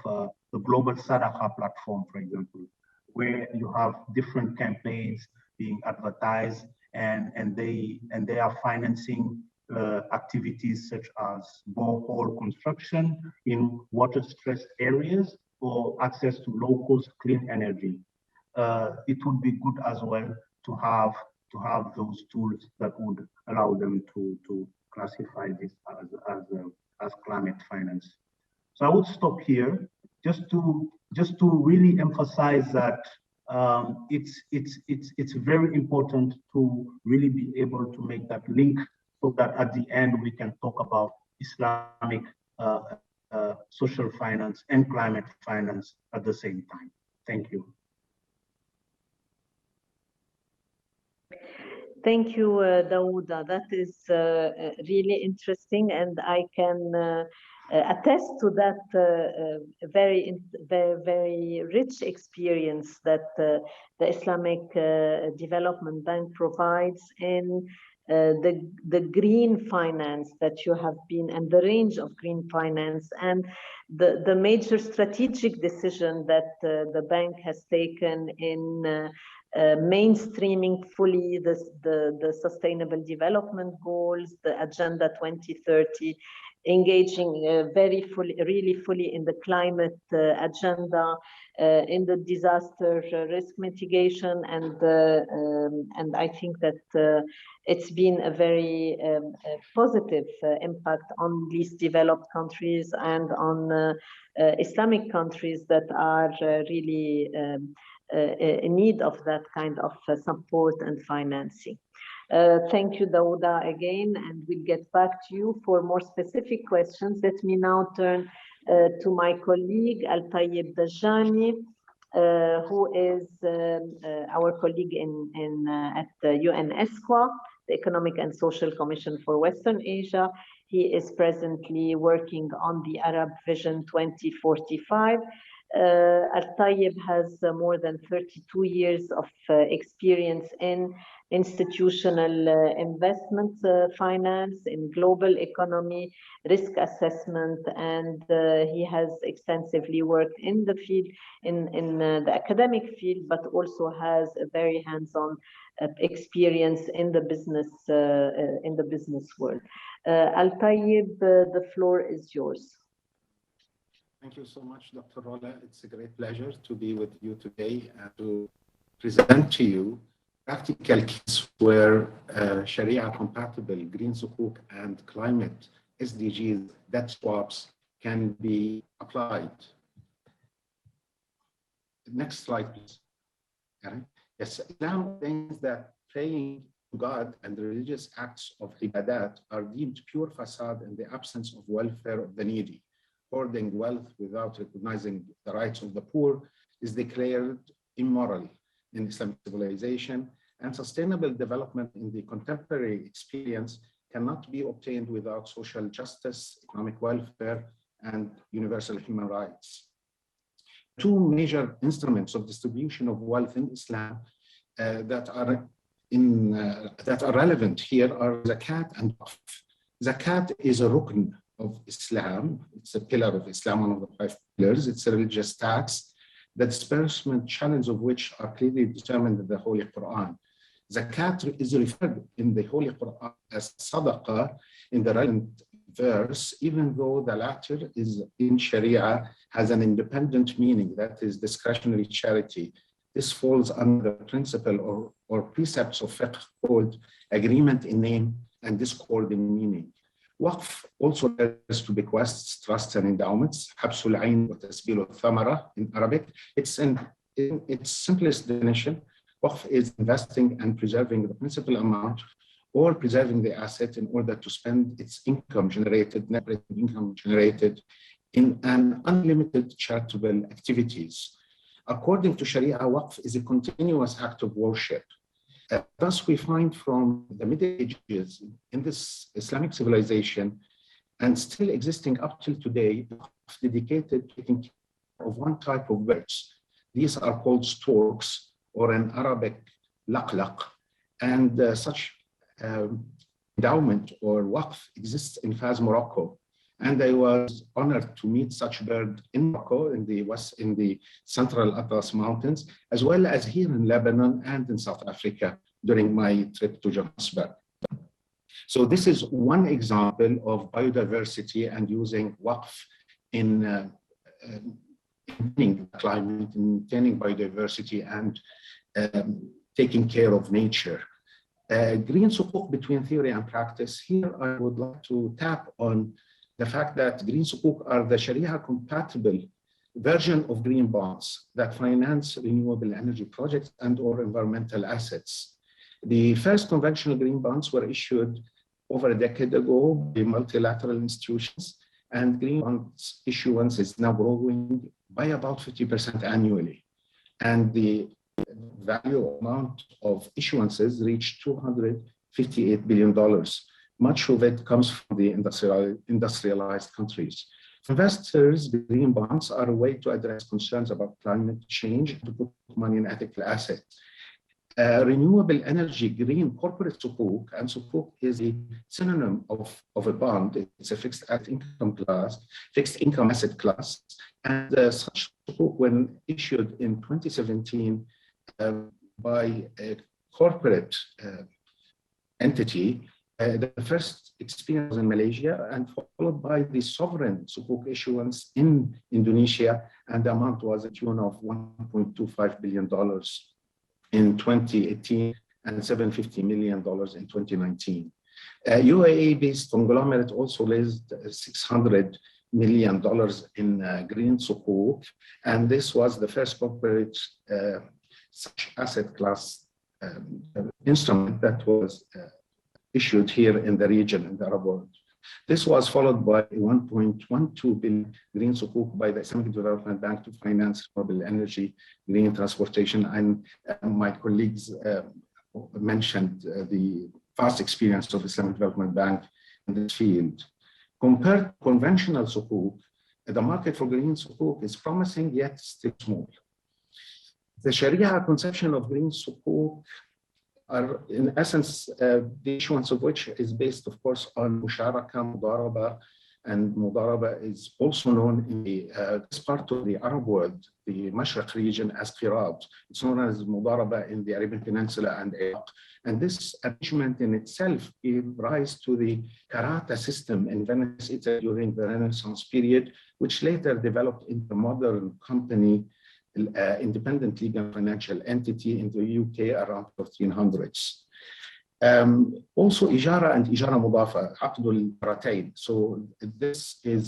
the global Sadaqah platform, for example, where you have different campaigns being advertised, and they are financing activities such as borehole construction in water-stressed areas or access to low-cost clean energy. It would be good as well to have those tools that would allow them to classify this as climate finance. So I would stop here just to really emphasize that it's very important to really be able to make that link, so that at the end we can talk about Islamic social finance and climate finance at the same time. Thank you. Thank you, Daouda. That is really interesting, and I can attest to that very rich experience that the Islamic Development Bank provides in the green finance that you have been, and the range of green finance, and the major strategic decision that the bank has taken in mainstreaming fully the Sustainable Development Goals, the Agenda 2030, engaging really fully in the climate agenda, in the disaster risk mitigation, and I think that it's been a very positive impact on least developed countries and on Islamic countries that are really in need of that kind of support and financing. Thank you, Daouda, again, and we'll get back to you for more specific questions. Let me now turn to my colleague, AlTayeb AlDajani, who is our colleague at the UN-ESCWA, the Economic and Social Commission for Western Asia. He is presently working on the Arab Vision 2045. AlTayeb has more than 32 years of experience in institutional investment finance, in global economy, risk assessment, and he has extensively worked in the field, in the academic field, but also has a very hands-on experience in the business world. AlTayeb, the floor is yours. Thank you so much, Dr. Roula. It's a great pleasure to be with you today and to present to you practical cases where Sharia-compatible green sukuk and climate SDGs debt swaps can be applied. Next slide, please. Yes, Islam thinks that praying to God and the religious acts of ibadat are deemed pure facade in the absence of welfare of the needy. Hoarding wealth without recognizing the rights of the poor is declared immoral in Islamic civilization, and sustainable development in the contemporary experience cannot be obtained without social justice, economic welfare, and universal human rights. Two major instruments of distribution of wealth in Islam that are relevant here are zakat and Prof. Zakat is a rukn of Islam. It's a pillar of Islam, one of the 5 pillars. It's a religious tax, the disbursement channels of which are clearly determined in the Holy Quran. Zakat is referred in the Holy Quran as sadaqah in the relevant verse, even though the latter is in Sharia has an independent meaning, that is discretionary charity. This falls under the principle or precepts of fiqh called agreement in name and discord in meaning. Waqf also refers to bequests, trusts, and endowments. حبس العين وتسبيل الثمرة in Arabic. It's in its simplest definition. Waqf is investing and preserving the principal amount or preserving the asset in order to spend its income generated, net income generated in an unlimited charitable activities. According to Sharia, Waqf is a continuous act of worship. Thus, we find from the Middle Ages in this Islamic civilization and still existing up till today, dedicated to taking care of one type of birds. These are called storks, or in Arabic, laqlaq, and such endowment or waqf exists in Fez, Morocco. And I was honored to meet such bird in Morocco, in the Central Atlas Mountains, as well as here in Lebanon and in South Africa during my trip to Johannesburg. So this is one example of biodiversity and using waqf in maintaining climate, maintaining biodiversity, and taking care of nature. Green sukuk between theory and practice. Here I would like to tap on the fact that green sukuk are the Sharia compatible version of green bonds that finance renewable energy projects and or environmental assets. The first conventional green bonds were issued over a decade ago by multilateral institutions, and green bonds issuance is now growing by about 50% annually. And the value amount of issuances reached $258 billion. Much of it comes from the industrialized countries. For investors, green bonds are a way to address concerns about climate change and to put money in ethical assets. Renewable energy green corporate sukuk, and sukuk is a synonym of a bond. It's a fixed income asset class. And such sukuk, when issued in 2017 by a corporate entity, the first experience was in Malaysia, and followed by the sovereign sukuk issuance in Indonesia, and the amount was a tune of $1.25 billion in 2018 and $750 million in 2019. UAE-based conglomerate also raised $600 million in green sukuk, and this was the first corporate such asset class instrument that was issued here in the region, in the Arab world. This was followed by $1.12 billion green sukuk by the Islamic Development Bank to finance renewable energy, green transportation, and my colleagues mentioned the vast experience of Islamic Development Bank in this field. Compared to conventional sukuk, the market for green sukuk is promising yet still small. The Sharia conception of green sukuk are, in essence, the issuance of which is based, of course, on musharaka, mudaraba, and mudaraba is also known in this part of the Arab world, the Mashriq region, as qirad. It's known as mudaraba in the Arabian Peninsula and Iraq. And this arrangement in itself gave rise to the karata system in Venice, Italy during the Renaissance period, which later developed into a modern company, independent legal financial entity in the UK around 1400s. Also, ijara and ijara mudafa, aqdul ratayn. So this is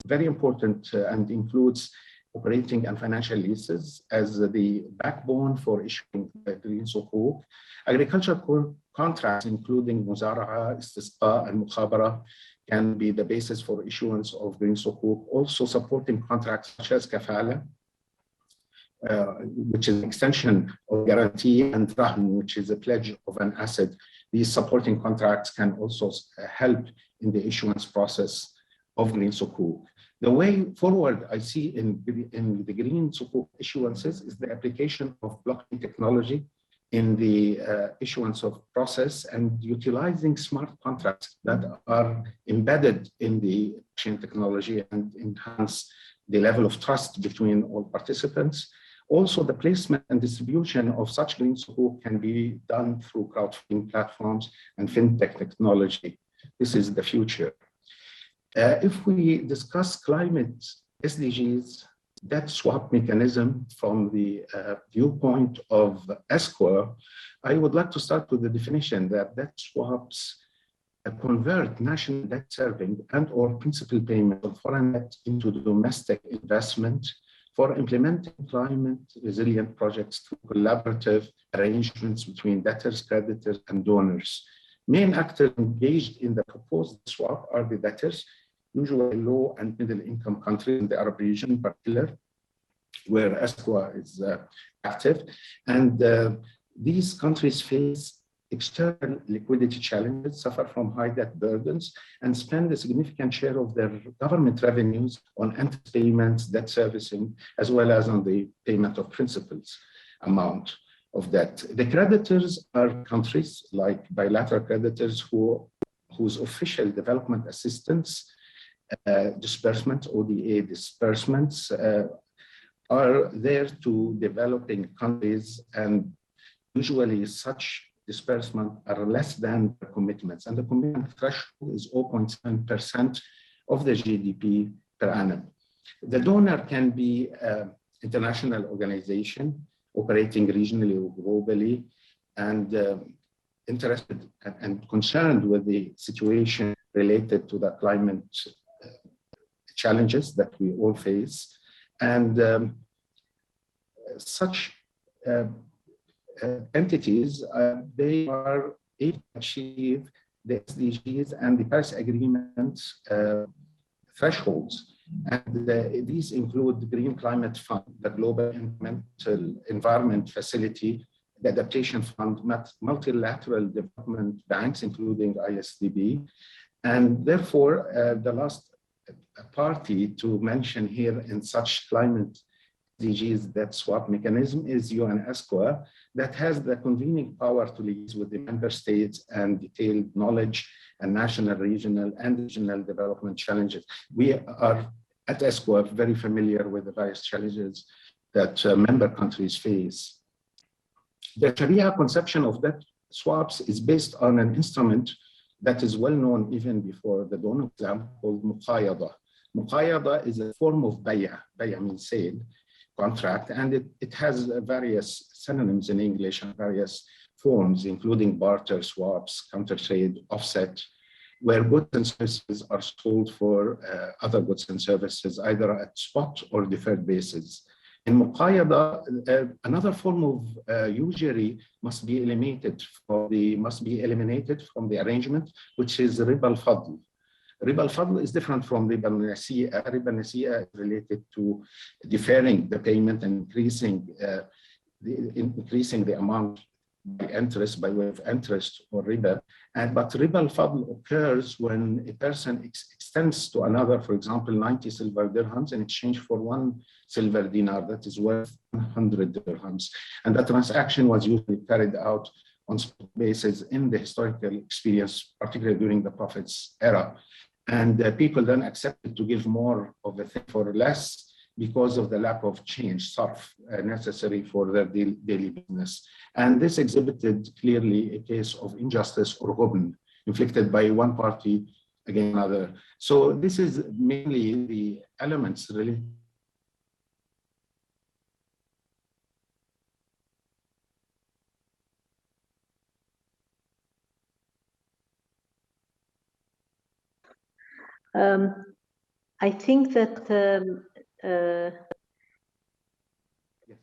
very important and includes operating and financial leases as the backbone for issuing green sukuk. Agricultural contracts, including muzara'a, istisqa, and mukhabara, can be the basis for issuance of green sukuk. Also, supporting contracts such as kafala, which is an extension of guarantee, and rahn, which is a pledge of an asset. These supporting contracts can also help in the issuance process of green sukuk. The way forward I see in the green sukuk issuances is the application of blockchain technology in the issuance of process and utilizing smart contracts that are embedded in the blockchain technology and enhance the level of trust between all participants. Also, the placement and distribution of such green sukuk can be done through crowdfunding platforms and fintech technology. This is the future. If we discuss climate SDGs, debt swap mechanism from the viewpoint of ESCWA, I would like to start with the definition that debt swaps convert national debt serving and or principal payment of foreign debt into domestic investment for implementing climate resilient projects through collaborative arrangements between debtors, creditors, and donors. Main actors engaged in the proposed swap are the debtors, usually low and middle income countries in the Arab region in particular, where ESCWA is active. And these countries face external liquidity challenges, suffer from high debt burdens, and spend a significant share of their government revenues on interest payments, debt servicing, as well as on the payment of principals amount of debt. The creditors are countries like bilateral creditors whose official development assistance disbursements, ODA disbursements, are there to developing countries, and usually such disbursements are less than the commitments, and the commitment threshold is 0.7% of the GDP per annum. The donor can be an international organization operating regionally or globally, and interested and concerned with the situation related to the climate challenges that we all face. And such entities, they are able to achieve the SDGs and the Paris Agreement thresholds. And these include the Green Climate Fund, the Global Environment Facility, the Adaptation Fund, multilateral development banks, including IsDB. And therefore, the last party to mention here in such climate SDGs debt swap mechanism is UN-ESCWA, that has the convening power to liaise with the member states and detailed knowledge and national, regional, and regional development challenges. We are at ESCWA very familiar with the various challenges that member countries face. The Sharia conception of debt swaps is based on an instrument that is well known even before the dawn of Islam, called muqayyada. Muqayyada is a form of bay'ah. Bay'ah means sale, contract, and it has various synonyms in English and various forms, including barter, swaps, counter trade, offset, where goods and services are sold for other goods and services, either at spot or deferred basis. In muqayyada, another form of usury must be eliminated from the arrangement, which is riba al-fadl. Riba al-fadl is different from riba al-nasi'a. Riba al-nasi'a is related to deferring the payment and increasing the amount by interest, by way of interest or riba. But riba al-fadl occurs when a person extends to another, for example, 90 silver dirhams in exchange for 1 silver dinar that is worth 100 dirhams. And that transaction was usually carried out on spot basis in the historical experience, particularly during the Prophet's era. And people then accepted to give more of a thing for less because of the lack of change, sarf, necessary for their daily business. And this exhibited clearly a case of injustice or ghubn inflicted by one party against another. So this is mainly the elements related. I think that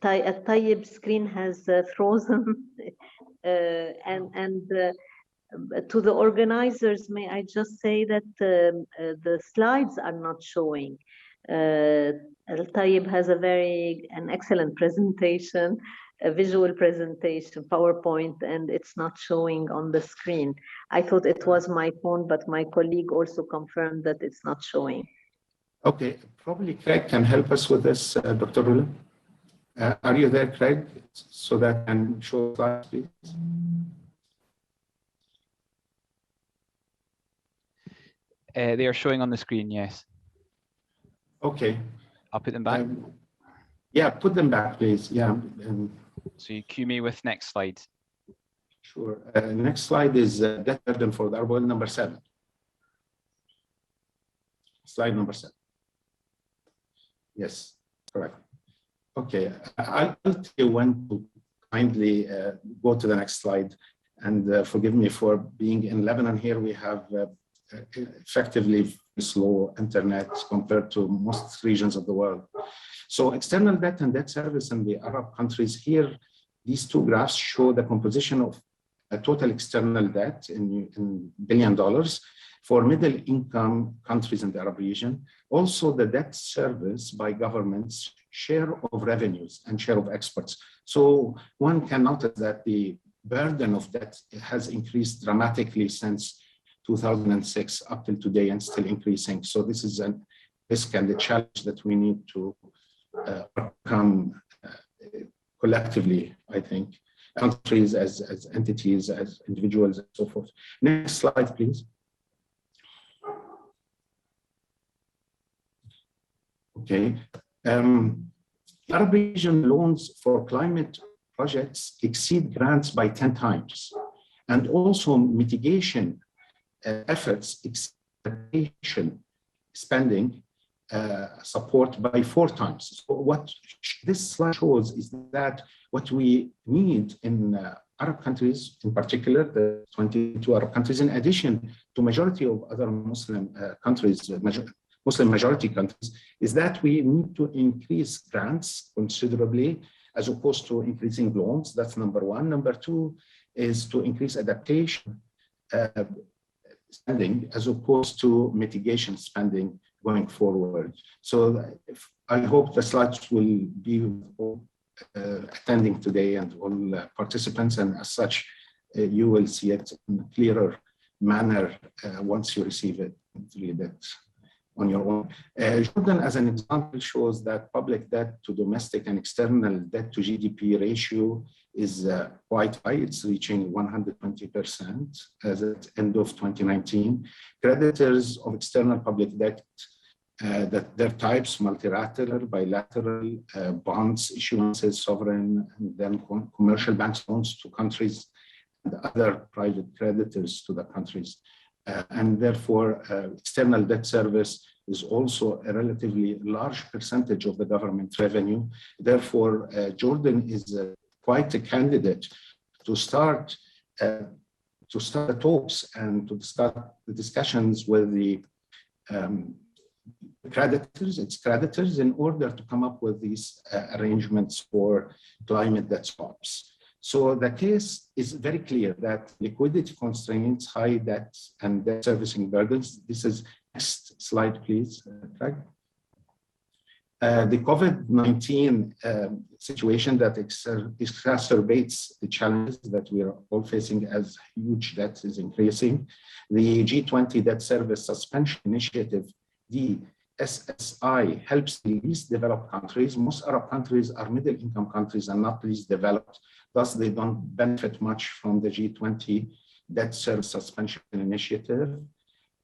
AlTayeb's screen has frozen, and to the organizers, may I just say that the slides are not showing. AlTayeb has an excellent presentation, a visual presentation, PowerPoint, and it's not showing on the screen. I thought it was my phone, but my colleague also confirmed that it's not showing. Okay, probably Craig can help us with this, Dr. Roula. Are you there, Craig, so that I can show slides, please? They are showing on the screen, yes. Okay. I'll put them back. Yeah, put them back, please. Yeah. So you cue me with next slide. Sure. Next slide is debt burden for the Arab world, number 7. Slide number 7. Yes, correct. Okay, I'll tell you when to kindly go to the next slide. And forgive me for being in Lebanon here, we have effectively slow internet compared to most regions of the world. So external debt and debt service in the Arab countries here, these two graphs show the composition of a total external debt in $1 billion for middle income countries in the Arab region. Also the debt service by governments, share of revenues and share of exports. So one can notice that the burden of debt has increased dramatically since 2006 up till today and still increasing. So this is a risk and a challenge that we need to overcome collectively, I think, countries as entities, as individuals, and so forth. Next slide, please. Okay. Arab region loans for climate projects exceed grants by 10 times. And also mitigation efforts exceed spending support by 4 times. So what this slide shows is that what we need in Arab countries, in particular, the 22 Arab countries, in addition to majority of other Muslim countries, Muslim majority countries, is that we need to increase grants considerably as opposed to increasing loans. That's number one. Number two is to increase adaptation spending as opposed to mitigation spending going forward. So I hope the slides will be all, attending today and all participants, and as such, you will see it in a clearer manner once you receive it and read it on your own. Jordan, as an example, shows that public debt to domestic and external debt to GDP ratio is quite high. It's reaching 120% as at end of 2019. Creditors of external public debt, that their types, multilateral, bilateral, bonds, issuances, sovereign, and then commercial bank loans to countries and other private creditors to the countries. And therefore, external debt service is also a relatively large percentage of the government revenue. Therefore, Jordan is quite a candidate to start the talks and to start the discussions with the its creditors, in order to come up with these arrangements for climate debt swaps. So the case is very clear that liquidity constraints, high debt, and debt servicing burdens. This is next slide, please. The COVID-19 situation that exacerbates the challenges that we are all facing as huge debt is increasing. The G20 debt service suspension initiative, the SSI, helps the least developed countries. Most Arab countries are middle income countries and not least developed. Thus, they don't benefit much from the G20 debt service suspension initiative.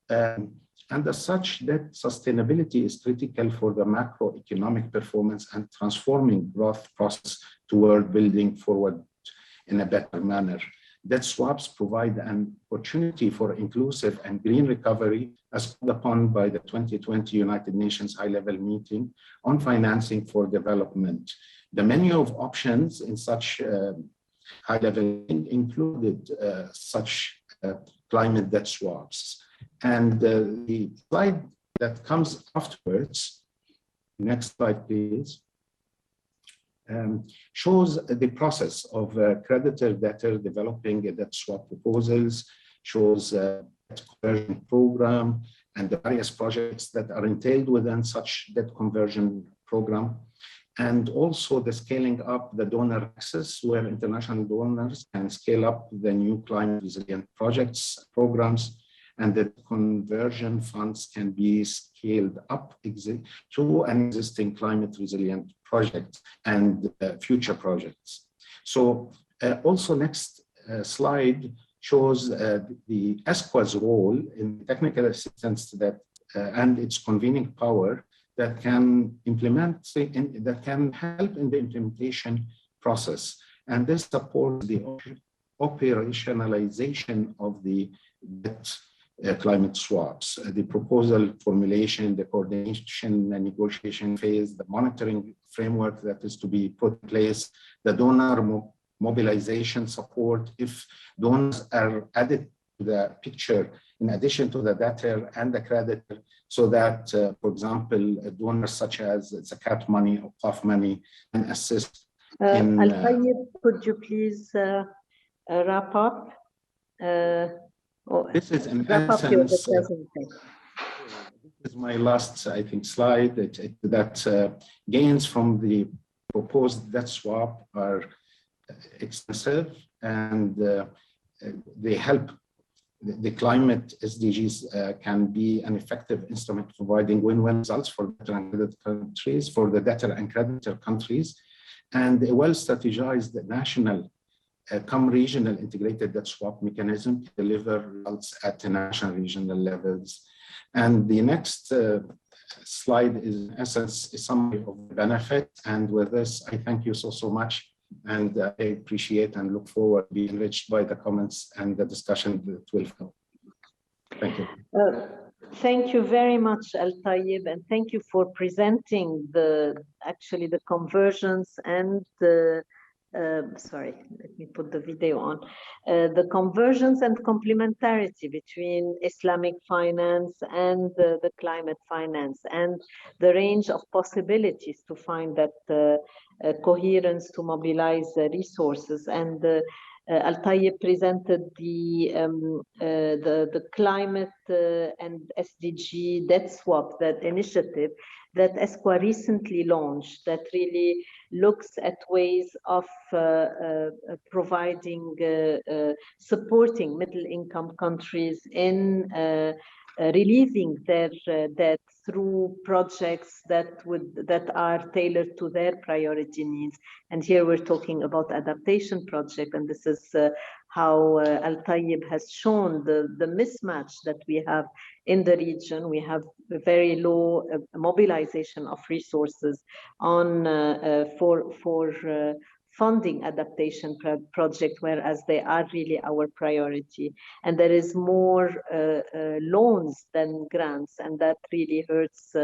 And as such, debt sustainability is critical for the macroeconomic performance and transforming growth process toward building forward in a better manner. Debt swaps provide an opportunity for inclusive and green recovery, as called upon by the 2020 United Nations high-level meeting on financing for development. The menu of options in such high-level included such climate debt swaps. And the slide that comes afterwards, next slide please, shows the process of creditor-debtor developing a debt swap proposals, shows a debt conversion program and the various projects that are entailed within such debt conversion program, and also the scaling up the donor access, where international donors can scale up the new climate resilient projects, programs, and the conversion funds can be scaled up to an existing climate resilient project and future projects. So also next slide shows the ESCWA's role in technical assistance that and its convening power that can implement, that can help in the implementation process. And this supports the operationalization of the debt climate swaps, the proposal formulation, the coordination and negotiation phase, the monitoring framework that is to be put in place, the donor mobilization support, if donors are added to the picture in addition to the debtor and the creditor, so that, for example, donors such as zakat money or Prof money can assist in... AlTayeb, could you please wrap up? This is in wrap up your essence... presentation. This is my last, I think, slide that gains from the proposed debt swap are extensive, and they help. The climate SDGs can be an effective instrument providing win-win results for debtor and creditor countries, for the debtor and creditor countries, and a well-strategized national come regional integrated debt swap mechanism to deliver results at the national regional levels. And the next slide is, in essence, a summary of the benefit. And with this, I thank you so much. And I appreciate and look forward to be enriched by the comments and the discussion that will come. Thank you. Thank you very much, AlTayeb, and thank you for presenting the conversions and the sorry, let me put the video on. The conversions and complementarity between Islamic finance and the climate finance, and the range of possibilities to find that coherence to mobilize resources. And AlTayeb presented the climate and SDG debt swap, that initiative that ESCWA recently launched, that really looks at ways of providing, supporting middle-income countries in relieving their debt through projects that are tailored to their priority needs. And here we're talking about adaptation project, and this is how AlTayeb has shown the mismatch that we have in the region. We have a very low mobilization of resources on for funding adaptation project, whereas they are really our priority. And there is more loans than grants, and that really hurts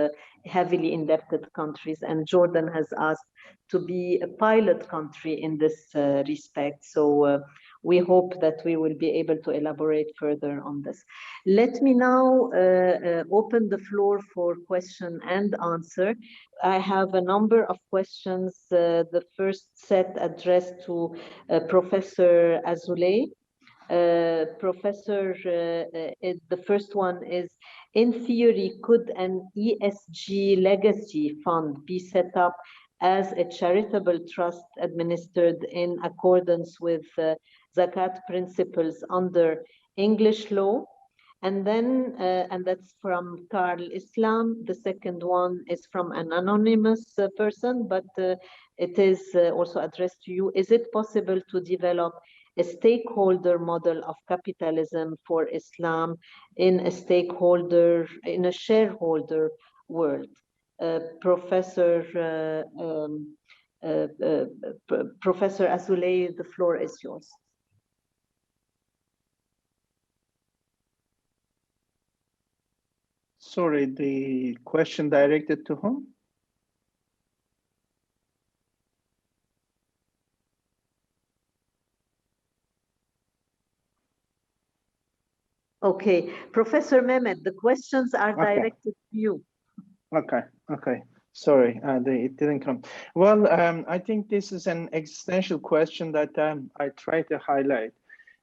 heavily indebted countries. And Jordan has asked to be a pilot country in this respect. So we hope that we will be able to elaborate further on this. Let me now open the floor for question and answer. I have a number of questions. The first set addressed to Professor Asutay. Professor, the first one is, in theory, could an ESG legacy fund be set up as a charitable trust administered in accordance with zakat principles under English law? And then, and that's from Carl Islam. The second one is from an anonymous person, but it is also addressed to you. Is it possible to develop a stakeholder model of capitalism for Islam in a shareholder world? Professor Asutay, the floor is yours. Sorry, the question directed to whom? Okay, Professor Mehmet, the questions are directed to you. Okay. Sorry, it didn't come. Well, I think this is an existential question that I try to highlight.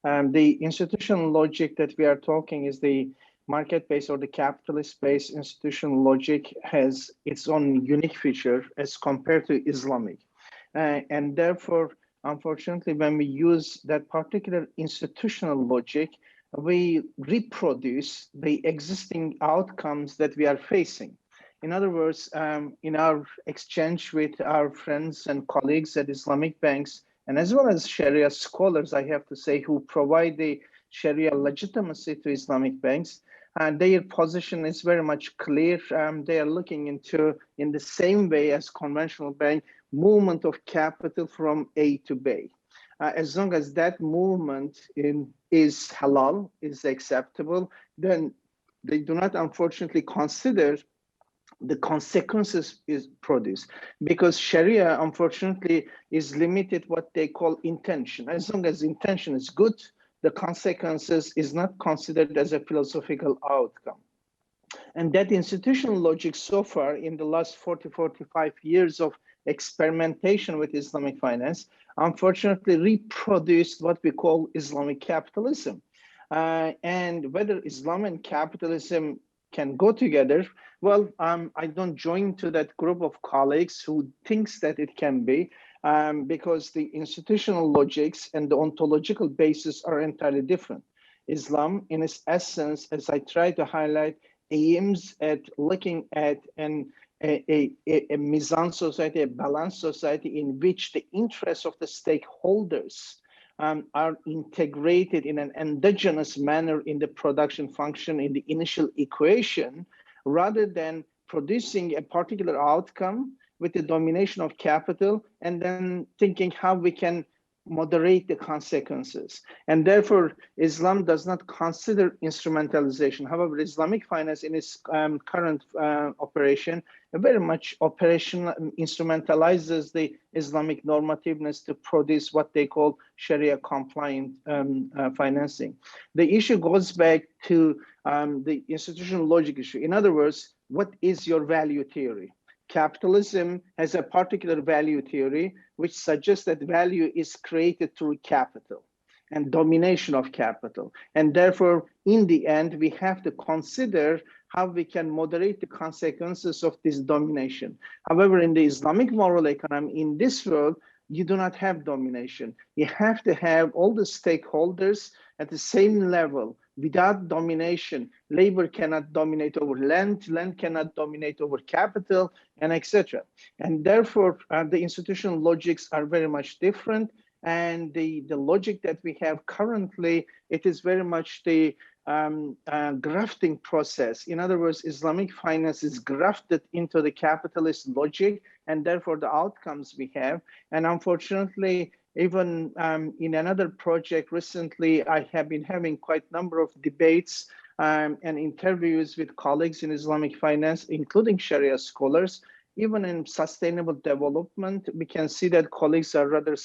The institutional logic that we are talking is the market-based or the capitalist-based institutional logic has its own unique feature as compared to Islamic. And therefore, unfortunately, when we use that particular institutional logic, we reproduce the existing outcomes that we are facing. In other words, in our exchange with our friends and colleagues at Islamic banks, and as well as Sharia scholars, I have to say, who provide the Sharia legitimacy to Islamic banks, and their position is very much clear. They are looking into, in the same way as conventional bank, movement of capital from A to B. As long as that movement is halal, is acceptable, then they do not unfortunately consider the consequences is produced, because Sharia, unfortunately, is limited what they call intention. As long as intention is good, the consequences is not considered as a philosophical outcome. And that institutional logic so far in the last 45 years of experimentation with Islamic finance, unfortunately reproduced what we call Islamic capitalism. And whether Islam and capitalism can go together, well, I don't join to that group of colleagues who thinks that it can be, because the institutional logics and the ontological basis are entirely different. Islam, in its essence, as I try to highlight, aims at looking at a Mizan society, a balanced society in which the interests of the stakeholders are integrated in an endogenous manner in the production function in the initial equation, rather than producing a particular outcome with the domination of capital and then thinking how we can moderate the consequences. And therefore, Islam does not consider instrumentalization. However, Islamic finance in its current operation very much instrumentalizes the Islamic normativeness to produce what they call Sharia compliant financing. The issue goes back to the institutional logic issue. In other words, what is your value theory? Capitalism has a particular value theory which suggests that value is created through capital and domination of capital. And therefore, in the end, we have to consider how we can moderate the consequences of this domination. However, in the Islamic moral economy, in this world, you do not have domination. You have to have all the stakeholders at the same level. Without domination, labor cannot dominate over land, land cannot dominate over capital, and etc. And therefore, the institutional logics are very much different. And the logic that we have currently, it is very much the grafting process. In other words, Islamic finance is grafted into the capitalist logic, and therefore the outcomes we have. And unfortunately, even in another project recently, I have been having quite a number of debates and interviews with colleagues in Islamic finance, including Sharia scholars. Even in sustainable development, we can see that colleagues are rather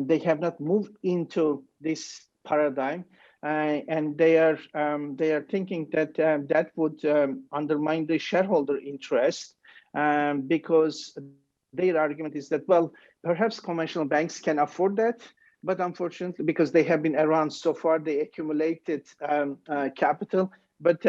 they have not moved into this paradigm. And they are thinking that that would undermine the shareholder interest, because their argument is that, well, perhaps conventional banks can afford that, but unfortunately, because they have been around so far, they accumulated capital. But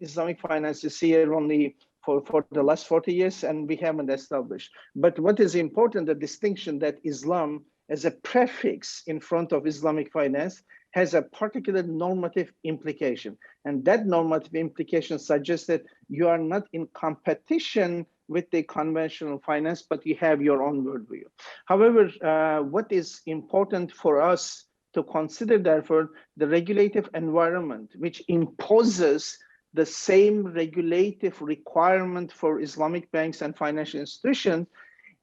Islamic finance is here only for the last 40 years, and we haven't established. But what is important, the distinction that Islam as a prefix in front of Islamic finance has a particular normative implication. And that normative implication suggests that you are not in competition with the conventional finance, but you have your own worldview. However, what is important for us to consider, therefore, the regulative environment, which imposes the same regulative requirement for Islamic banks and financial institutions,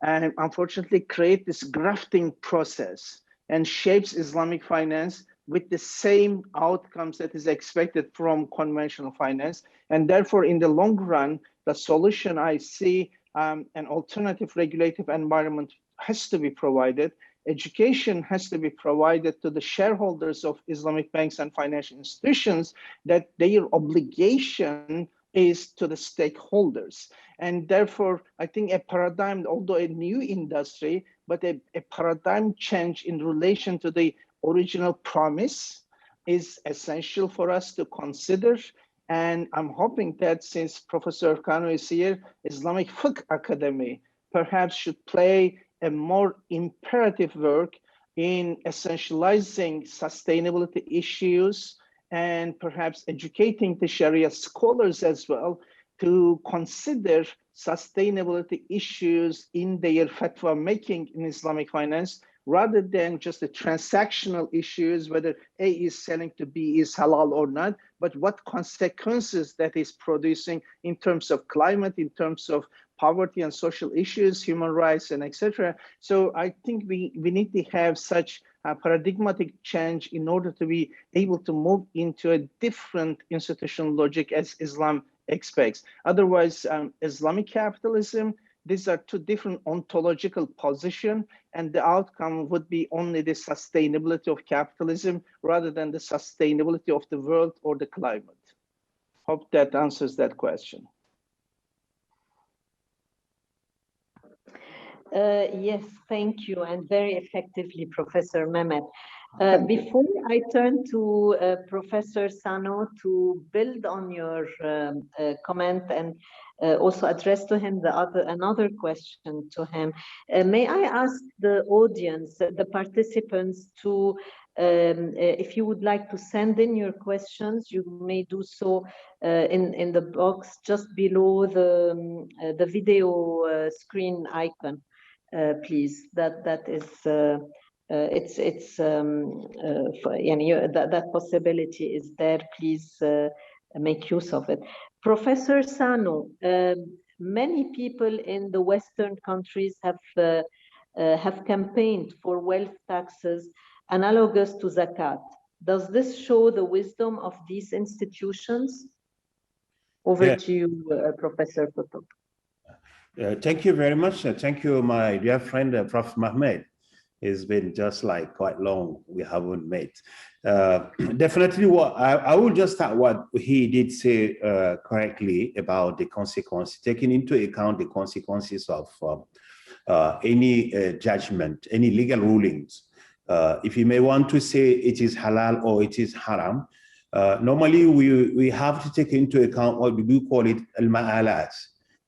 and unfortunately create this grafting process and shapes Islamic finance with the same outcomes that is expected from conventional finance. And therefore, in the long run, the solution I see, an alternative regulative environment has to be provided. Education has to be provided to the shareholders of Islamic banks and financial institutions, that their obligation is to the stakeholders. And therefore, I think a paradigm, although a new industry, but a paradigm change in relation to the original promise is essential for us to consider. And I'm hoping that since Professor Kano is here, Islamic Fiqh Academy perhaps should play a more imperative work in essentializing sustainability issues and perhaps educating the Sharia scholars as well to consider sustainability issues in their fatwa making in Islamic finance, rather than just the transactional issues, whether A is selling to B is halal or not, but what consequences that is producing in terms of climate, in terms of poverty and social issues, human rights, and etc. So I think we need to have such paradigmatic change in order to be able to move into a different institutional logic as Islam expects. Otherwise, Islamic capitalism, these are two different ontological positions, and the outcome would be only the sustainability of capitalism rather than the sustainability of the world or the climate. Hope that answers that question. Yes, thank you, and very effectively, Professor Mehmet. Before I turn to Professor Sano to build on your comment and also address to him another question to him, may I ask the audience, the participants, to if you would like to send in your questions, you may do so in the box just below the video screen icon. Please, that is that possibility is there. Please make use of it. Professor Sano, many people in the Western countries have campaigned for wealth taxes analogous to zakat. Does this show the wisdom of these institutions? Over to you, Professor Koutoub. Thank you very much. Thank you, my dear friend, Prof. Ahmed. It's been just like quite long we haven't met. Definitely, what I will just start what he did say correctly about the consequences, taking into account the consequences of any judgment, any legal rulings. If you may want to say it is halal or it is haram, normally we have to take into account what we do call it al-ma'alat.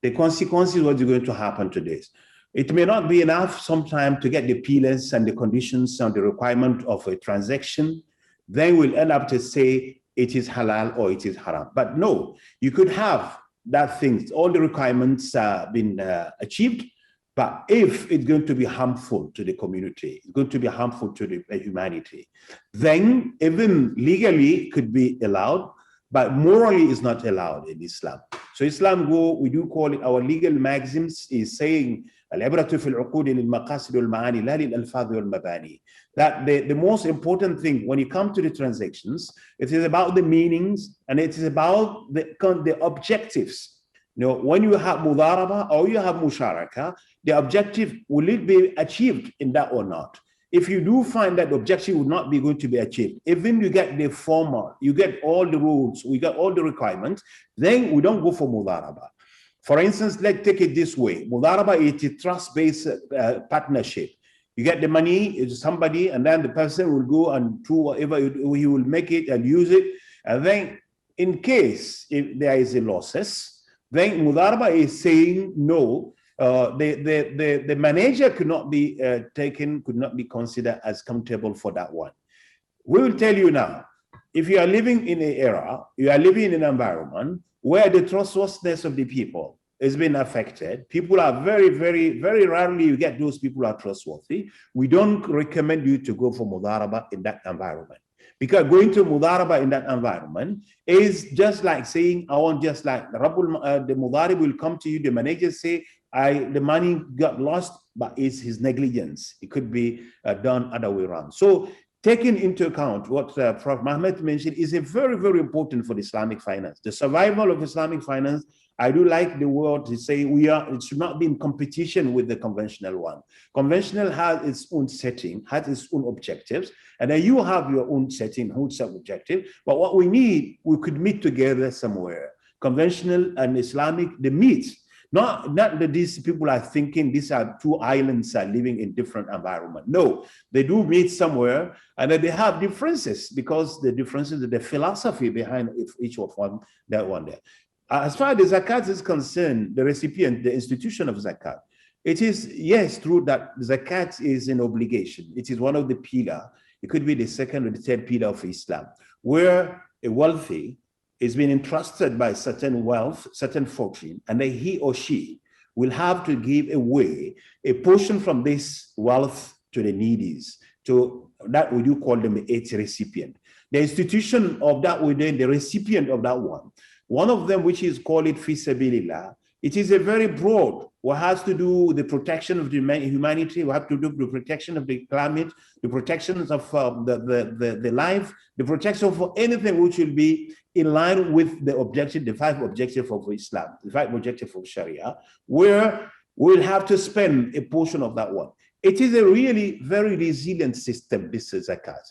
The consequences, what is going to happen to this. It may not be enough sometimes to get the pillars and the conditions and the requirement of a transaction. Then we'll end up to say it is halal or it is haram. But no, you could have that thing, all the requirements been achieved, but if it's going to be harmful to the community, it's going to be harmful to the humanity, then even legally could be allowed, but morally is not allowed in Islam. So Islam, we do call it, our legal maxims is saying, that the most important thing when you come to the transactions, it is about the meanings and it is about the objectives. You know, when you have mudaraba or you have musharaka, the objective, will it be achieved in that or not? If you do find that the objective would not be going to be achieved, even you get the formal, you get all the rules, we got all the requirements, then we don't go for mudaraba. For instance, let's take it this way. Mudaraba is a trust-based partnership. You get the money, it's somebody, and then the person will go and do whatever he will make it and use it. And then in case if there is a losses, then mudaraba is saying no. The manager could not be could not be considered as accountable for that one. We will tell you now, if you are living in an era, you are living in an environment where the trustworthiness of the people has been affected. People are very, very, very rarely you get those people are trustworthy. We don't recommend you to go for mudaraba in that environment. Because going to mudaraba in that environment is just like saying, I want just like the mudarib will come to you, the manager say, the money got lost, but it's his negligence. It could be done other way around. So taking into account what Prof. Mehmet mentioned is a very, very important for the Islamic finance. The survival of Islamic finance, I do like the word to say it should not be in competition with the conventional one. Conventional has its own setting, has its own objectives, and then you have your own setting, own sub-objective. But what we need, we could meet together somewhere. Conventional and Islamic, they meet. Not that these people are thinking these are two islands are living in different environment. No, they do meet somewhere, and then they have differences because the differences, the philosophy behind each of one, that one there. As far as the zakat is concerned, the recipient, the institution of zakat, it is, yes, true that zakat is an obligation. It is one of the pillars. It could be the second or the third pillar of Islam, where a wealthy is being entrusted by certain wealth, certain fortune, and then he or she will have to give away a portion from this wealth to the needies. To that we do call them a recipient. The institution of that within the recipient of that one of them, which is called it fi sabilillah, It is a very broad, what has to do with the protection of the humanity, what have to do with the protection of the climate, the protection of the life, the protection of anything which will be in line with the objective, the 5 objectives of Islam, the 5 objectives of Sharia, where we'll have to spend a portion of that one. It is a really very resilient system, this is zakat,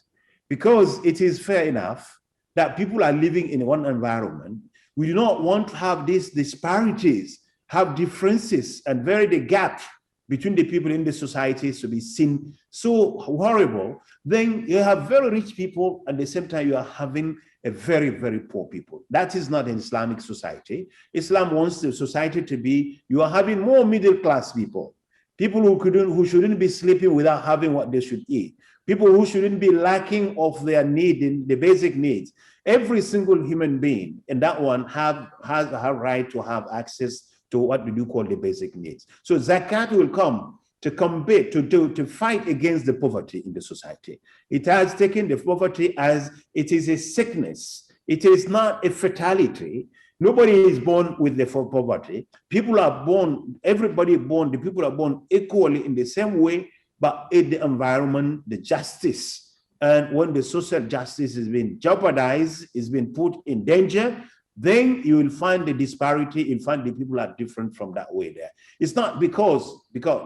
because it is fair enough that people are living in one environment. We do not want to have these disparities, have differences, and vary the gap between the people in the societies to be seen so horrible. Then you have very rich people, at the same time you are having a very, very poor people. That is not an Islamic society. Islam wants the society to be, you are having more middle class people, people who shouldn't be sleeping without having what they should eat, people who shouldn't be lacking of their need, in the basic needs. Every single human being in that one has a right to have access to what we do call the basic needs. So zakat will come to combat, to fight against the poverty in the society. It has taken the poverty as it is a sickness. It is not a fatality. Nobody is born with the poverty. People are born, everybody born, the people are born equally in the same way, but in the environment, the justice, and when the social justice is being jeopardized, is being put in danger, then you will find the disparity, you'll find the people are different from that way there. It's not because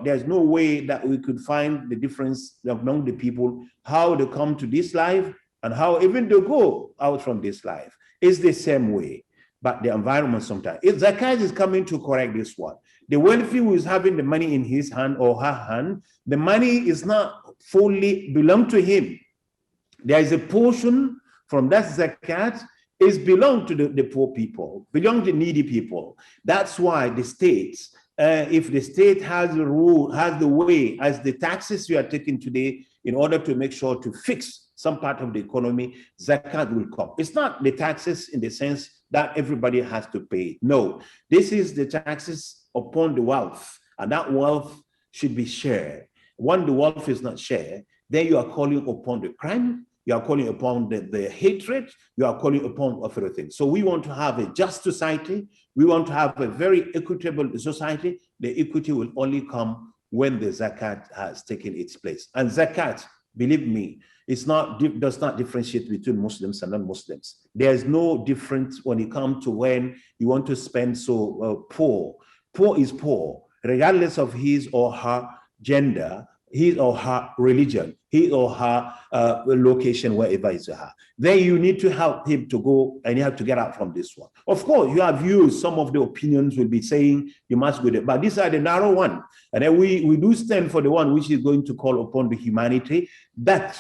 there's no way that we could find the difference among the people, how they come to this life and how even they go out from this life. It's the same way, but the environment sometimes. If zakat is coming to correct this one, the wealthy who is having the money in his hand or her hand, the money is not fully belong to him. There is a portion from that zakat is belong to the poor people, belong to needy people. That's why the states, if the state has the rule, has the way, as the taxes we are taking today, in order to make sure to fix some part of the economy, zakat will come. It's not the taxes in the sense that everybody has to pay. No, this is the taxes upon the wealth, and that wealth should be shared. When the wealth is not shared, then you are calling upon the crime, you are calling upon the hatred, you are calling upon everything. So we want to have a just society. We want to have a very equitable society. The equity will only come when the zakat has taken its place. And zakat, believe me, does not differentiate between Muslims and non-Muslims. There is no difference when it comes to when you want to spend so poor. Poor is poor, regardless of his or her gender, his or her religion, his or her location, wherever it's her. Then you need to help him to go, and you have to get out from this one. Of course, you have views. Some of the opinions will be saying you must go there, but these are the narrow one. And then we do stand for the one which is going to call upon the humanity, that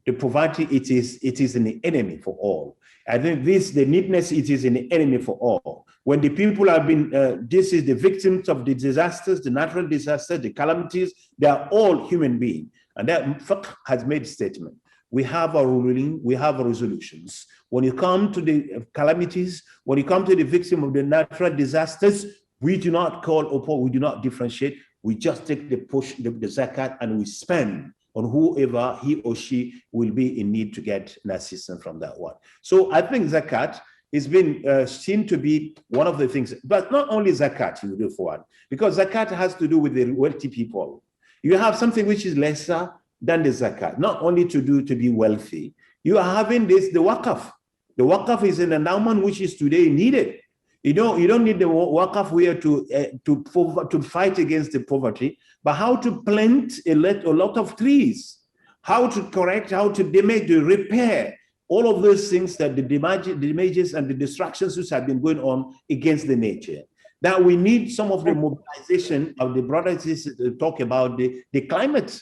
the poverty, it is an enemy for all. I think the needness, it is an enemy for all. When the people have been, this is the victims of the disasters, the natural disasters, the calamities, they are all human beings. And that fiqh has made a statement. We have our ruling, we have our resolutions. When you come to the calamities, when you come to the victim of the natural disasters, we do not call upon, we do not differentiate. We just take the zakat and we spend on whoever he or she will be in need to get an assistance from that one. So I think zakat has been seen to be one of the things, but not only zakat you do for one, because zakat has to do with the wealthy people. You have something which is lesser than the zakat, not only to be wealthy. You are having the waqaf. The waqaf is an endowment which is today needed. You don't need the waqaf where to fight against the poverty, but how to plant a lot of trees, how to correct, how to damage, to repair all of those things, that the damages and the destructions which have been going on against the nature. That we need some of the mobilization of the brothers to talk about the climate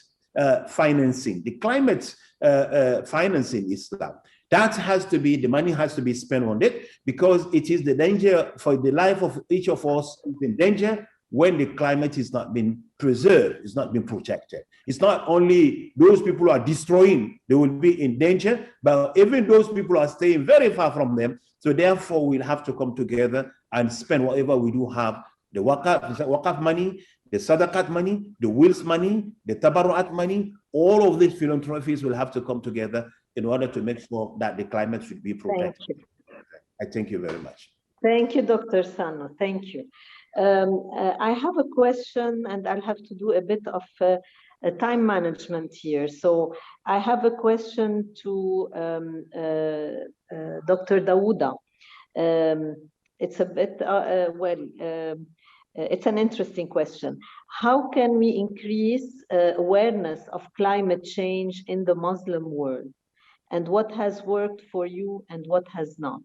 financing, the climate financing Islam. That has to be, the money has to be spent on it, because it is the danger for the life of each of us is in danger when the climate is not being preserved, it's not being protected. It's not only those people who are destroying, they will be in danger, but even those people are staying very far from them. So therefore, we'll have to come together and spend whatever we do have, the waqaf money, the sadaqat money, the wills money, the tabarru'at money, all of these philanthropies will have to come together in order to make sure that the climate should be protected. I thank you very much. Thank you, Dr. Sano. Thank you. I have a question, and I'll have to do a bit of time management here. So I have a question to Dr. Daouda. It's a bit, it's an interesting question. How can we increase awareness of climate change in the Muslim world? And what has worked for you and what has not?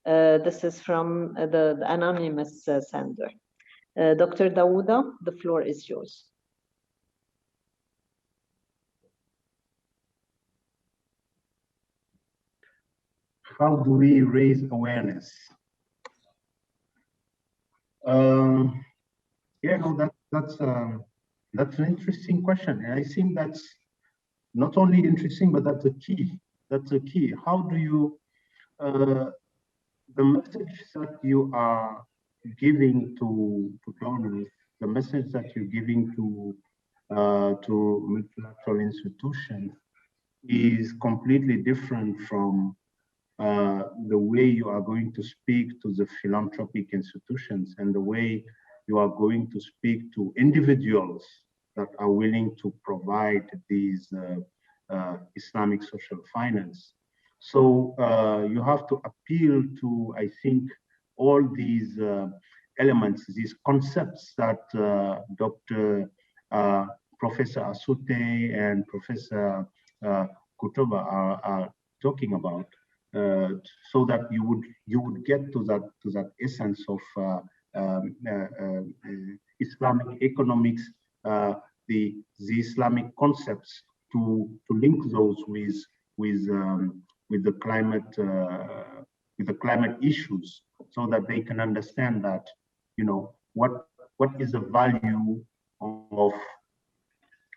This is from the anonymous sender. Dr. Daouda, the floor is yours. How do we raise awareness? Yeah, no, that's an interesting question, and I think that's not only interesting, but that's a key. That's a key. How do you the message that you are giving to donors, the message that you're giving to multilateral institutions is completely different from the way you are going to speak to the philanthropic institutions and the way you are going to speak to individuals that are willing to provide these Islamic social finance. So you have to appeal to, I think, all these elements, these concepts that Professor Asutay and Professor Koutoub are talking about, so that you would get to that essence of Islamic economics, the Islamic concepts to link those with the climate issues, so that they can understand that, you know, what is the value of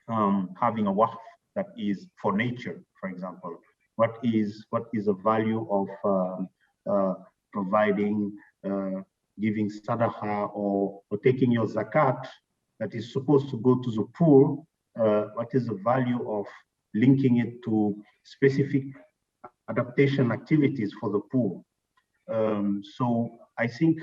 having a waqf that is for nature, for example. What is the value of providing, giving sadaqah or taking your zakat that is supposed to go to the poor? What is the value of linking it to specific adaptation activities for the poor? So I think,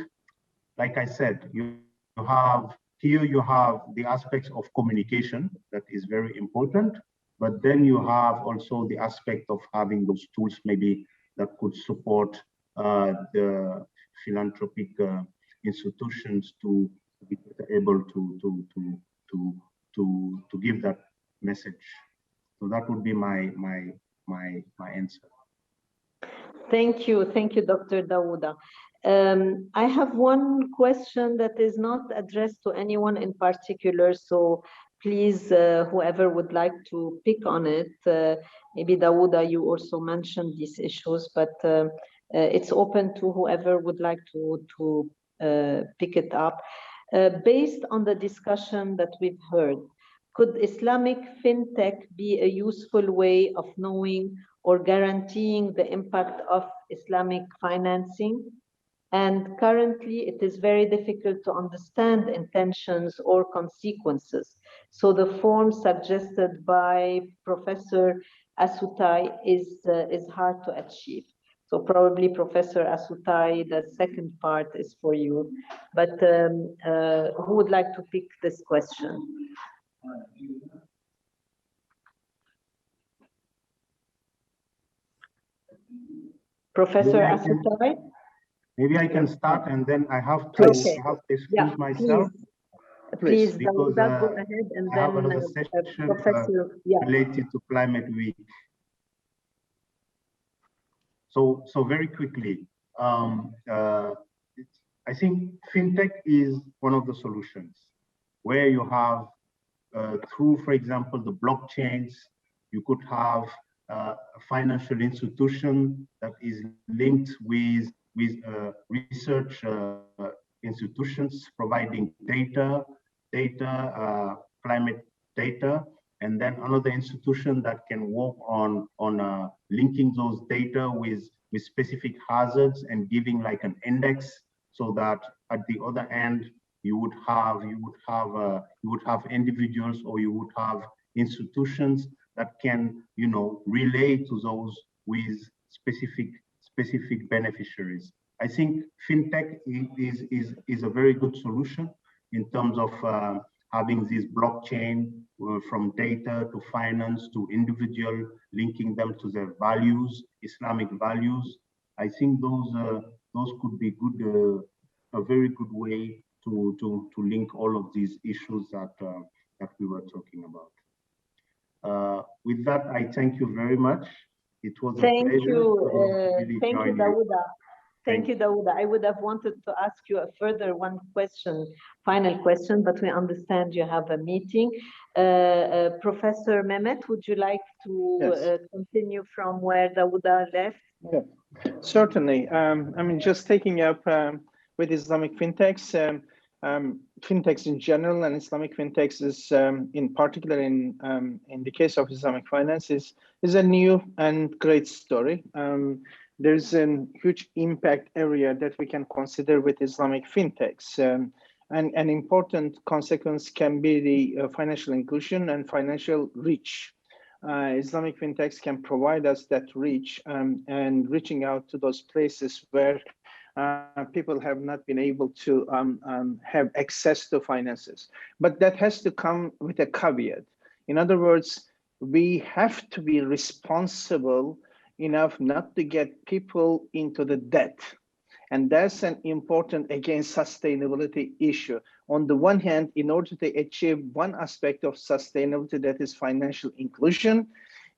like I said, you have the aspects of communication that is very important, but then you have also the aspect of having those tools maybe that could support the philanthropic institutions to be able to give that message. So that would be my answer. Thank you, Dr. Daouda. I have one question that is not addressed to anyone in particular, so please, whoever would like to pick on it, maybe Daouda, you also mentioned these issues, but it's open to whoever would like to pick it up. Based on the discussion that we've heard, could Islamic Fintech be a useful way of knowing or guaranteeing the impact of Islamic financing? And currently, it is very difficult to understand intentions or consequences. So the form suggested by Professor Asutay is hard to achieve. So probably Professor Asutay, the second part is for you. But who would like to pick this question? Professor Asutay? Maybe I can start, and then I have to excuse myself. Please, Daouda, go ahead, and I have another session Professor related to Climate Week. So very quickly, I think fintech is one of the solutions, where you have through, for example, the blockchains, you could have a financial institution that is linked with research institutions providing climate data, and then another institution that can work on linking those data with specific hazards and giving like an index, so that at the other end you would have individuals, or you would have institutions that can, you know, relate to those with specific beneficiaries. I think fintech is a very good solution in terms of having this blockchain from data to finance to individual, linking them to their values, Islamic values. I think those could be good, a very good way to link all of these issues that we were talking about. With that, I thank you very much. It was a pleasure to really thank join you, Daouda. Thank you, Daouda. I would have wanted to ask you a further one question, final question, but we understand you have a meeting. Professor Mehmet, would you like to continue from where Daouda left? Yeah, certainly. I mean, just taking up with Islamic fintechs, fintechs in general and Islamic fintechs is in particular in the case of Islamic finance is a new and great story. There's a huge impact area that we can consider with Islamic fintechs. And an important consequence can be the financial inclusion and financial reach. Islamic fintechs can provide us that reach and reaching out to those places where people have not been able to have access to finances. But that has to come with a caveat. In other words, we have to be responsible enough not to get people into the debt. And that's an important, again, sustainability issue. On the one hand, in order to achieve one aspect of sustainability, that is financial inclusion,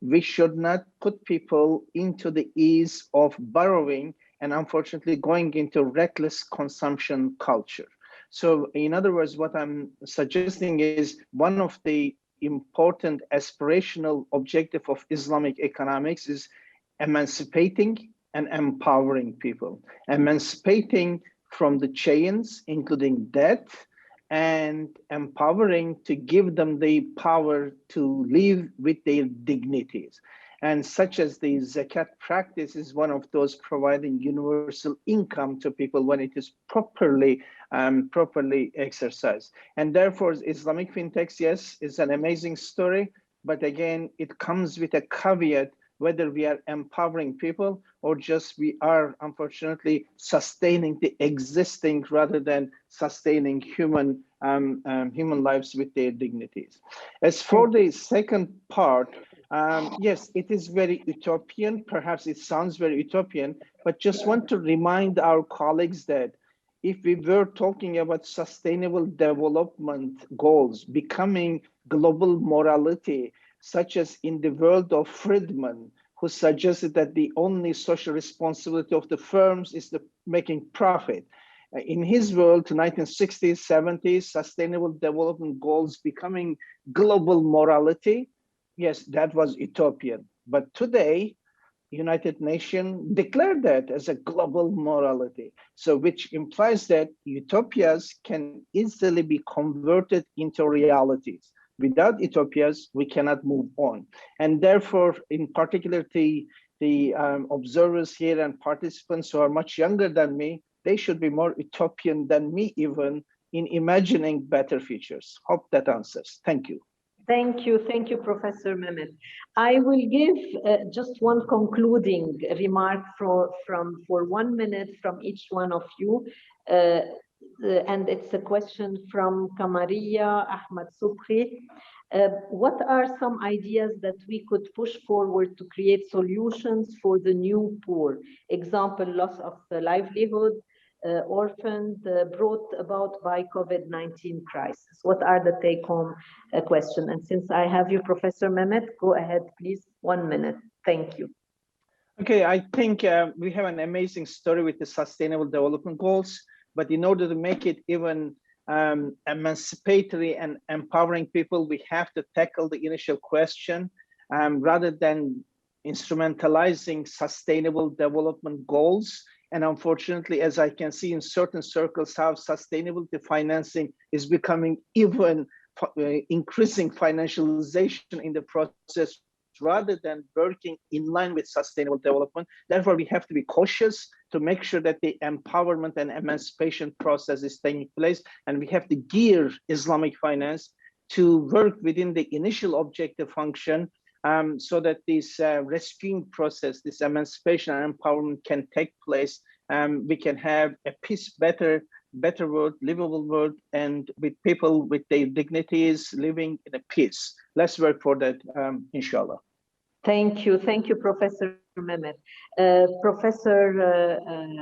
we should not put people into the ease of borrowing and unfortunately going into reckless consumption culture. So in other words, what I'm suggesting is one of the important aspirational objective of Islamic economics is emancipating and empowering people. Emancipating from the chains, including debt, and empowering to give them the power to live with their dignities. And such as the zakat practice is one of those providing universal income to people when it is properly exercised. And therefore, Islamic fintechs, yes, is an amazing story, but again, it comes with a caveat whether we are empowering people or just we are unfortunately sustaining the existing rather than sustaining human lives with their dignities. As for the second part, yes, it is very utopian. Perhaps it sounds very utopian, but just want to remind our colleagues that if we were talking about sustainable development goals becoming global morality, such as in the world of Friedman, who suggested that the only social responsibility of the firms is the making profit. In his world, 1960s, 70s, sustainable development goals becoming global morality, yes, that was utopian. But today, United Nations declared that as a global morality. So which implies that utopias can easily be converted into realities. Without utopias, we cannot move on. And therefore, in particular, the observers here and participants who are much younger than me, they should be more utopian than me even in imagining better futures. Hope that answers. Thank you. Thank you, Professor Mehmet. I will give just one concluding remark for 1 minute from each one of you. And it's a question from Kamaria Ahmed Subhi. What are some ideas that we could push forward to create solutions for the new poor? Example, loss of livelihood, orphaned, brought about by COVID-19 crisis. What are the take-home questions? And since I have you, Professor Mehmet, go ahead, please. 1 minute. Thank you. Okay, I think we have an amazing story with the Sustainable Development Goals. But in order to make it even emancipatory and empowering people, we have to tackle the initial question rather than instrumentalizing sustainable development goals. And unfortunately, as I can see in certain circles, how sustainability financing is becoming even increasing financialization in the process rather than working in line with sustainable development. Therefore, we have to be cautious to make sure that the empowerment and emancipation process is taking place. And we have to gear Islamic finance to work within the initial objective function so that this rescuing process, this emancipation and empowerment can take place we can have a peace, better world, livable world, and with people with their dignities living in a peace. Let's work for that, inshallah. Thank you, Professor Mehmet. Professor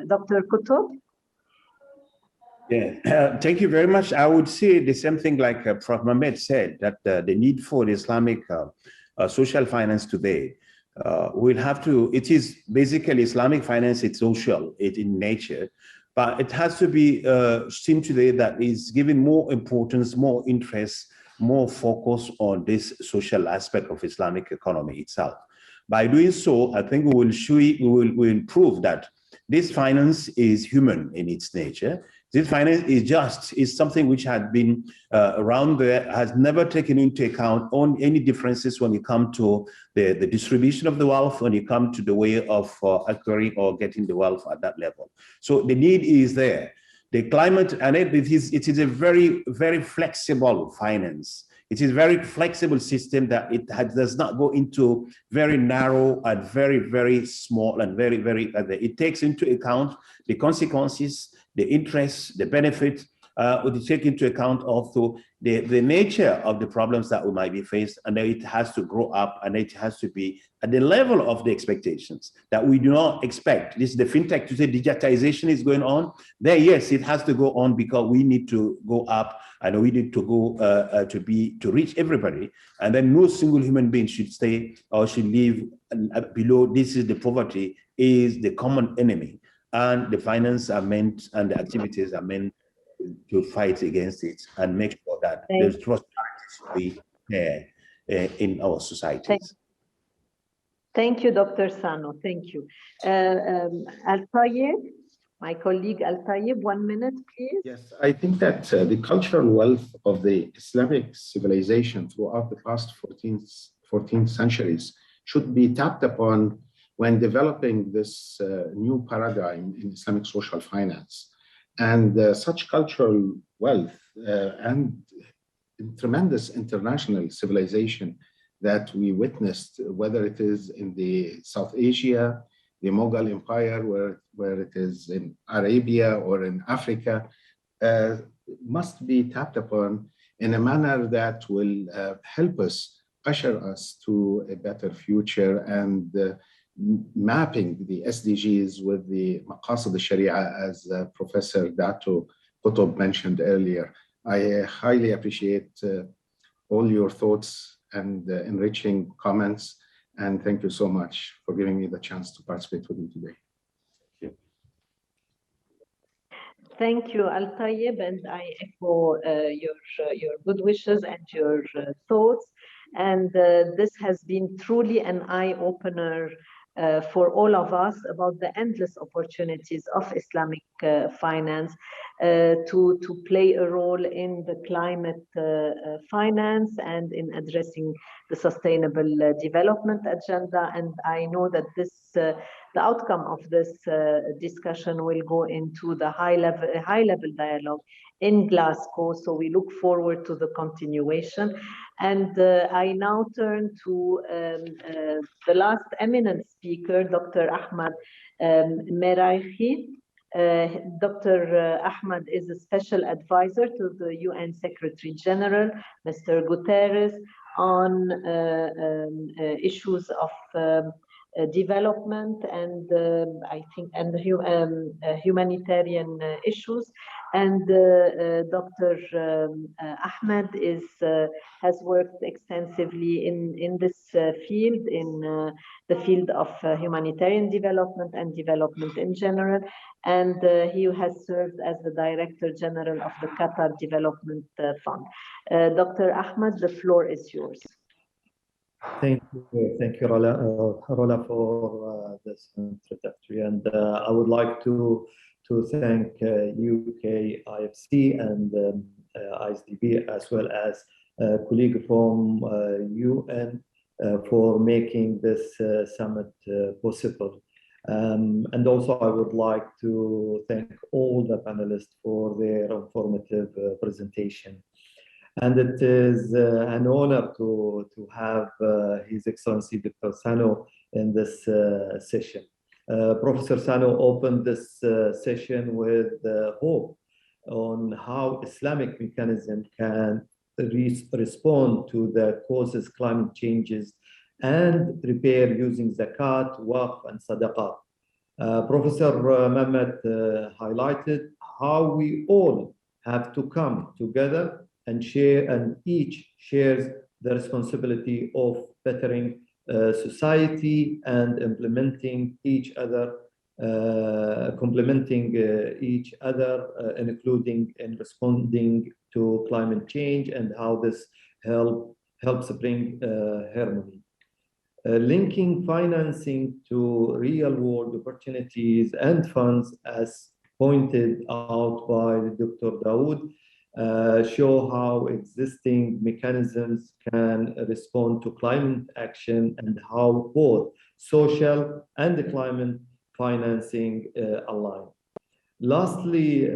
Dr. Koutoub? Yeah, thank you very much. I would say the same thing like Prof. Mehmet said, that the need for the Islamic social finance today will have to, it is basically Islamic finance, it's social, it's in nature, but it has to be seen today that is given more importance, more interest, more focus on this social aspect of Islamic economy itself. By doing so, I think we will prove that this finance is human in its nature. This finance is something which had been around there, has never taken into account on any differences when you come to the distribution of the wealth, when you come to the way of acquiring or getting the wealth at that level. So the need is there. The climate, and it is a very, very flexible finance. It is a very flexible system that does not go into very narrow and very, very small and very, very, it takes into account the consequences, the interests, the benefits, would take into account also the nature of the problems that we might be faced, and then it has to grow up and it has to be at the level of the expectations that we do not expect. This is the fintech to say digitization is going on. There, yes, it has to go on because we need to go up and we need to go to reach everybody. And then no single human being should stay or should live below. This is the poverty is the common enemy. And the finance are meant and the activities are meant to fight against it and make sure that there's prosperity should be there in our societies. Thank you, Dr. Sano. Thank you. AlTayeb, my colleague AlTayeb, 1 minute, please. Yes, I think that the cultural wealth of the Islamic civilization throughout the past 14 centuries should be tapped upon when developing this new paradigm in Islamic social finance. And such cultural wealth and tremendous international civilization that we witnessed, whether it is in the South Asia, the Mughal Empire, where it is in Arabia or in Africa, must be tapped upon in a manner that will help us, usher us to a better future, and mapping the SDGs with the Maqasid Al-Shariah, as Professor Dato Koutoub mentioned earlier. I highly appreciate all your thoughts and enriching comments, and thank you so much for giving me the chance to participate with you today. Thank you, AlTayeb, and I echo your good wishes and your thoughts. And this has been truly an eye-opener for all of us about the endless opportunities of Islamic finance to play a role in the climate finance and in addressing the sustainable development agenda. And I know that the outcome of this discussion will go into the high-level dialogue in Glasgow. So we look forward to the continuation. And I now turn to the last eminent speaker, Dr. Ahmed Al-Meraikhi. Dr. Ahmed is a special advisor to the UN Secretary General, Mr. Guterres, on issues of development and I think humanitarian issues. And Dr. Ahmed has worked extensively in this field, in the field of humanitarian development and development in general. And he has served as the Director General of the Qatar Development Fund. Dr. Ahmed, the floor is yours. Thank you, Roula, for this introductory. And I would like to thank UKIFC and IsDB, as well as a colleague from UN for making this summit possible. And also I would like to thank all the panelists for their informative presentation. And it is an honor to have His Excellency Dr. Sano in this session. Professor Sano opened this session with hope on how Islamic mechanism can respond to the causes climate changes and repair using zakat, waqf, and sadaqah. Professor Mehmet highlighted how we all have to come together and share, and each shares the responsibility of bettering society and implementing each other, complementing each other, including in responding to climate change and how this helps bring harmony. Linking financing to real-world opportunities and funds, as pointed out by Dr. Daouda, show how existing mechanisms can respond to climate action and how both social and climate financing align. Lastly,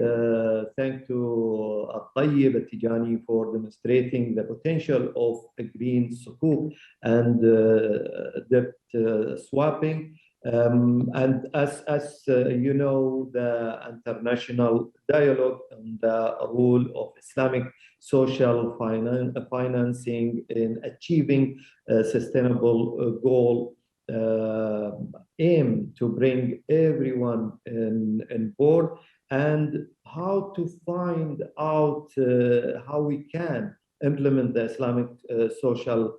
thank to AlTayeb AlDajani for demonstrating the potential of a green sukuk and debt swapping. And as you know, the international dialogue on the role of Islamic social financing in achieving a sustainable goal aim to bring everyone in board, and how to find out how we can implement the Islamic social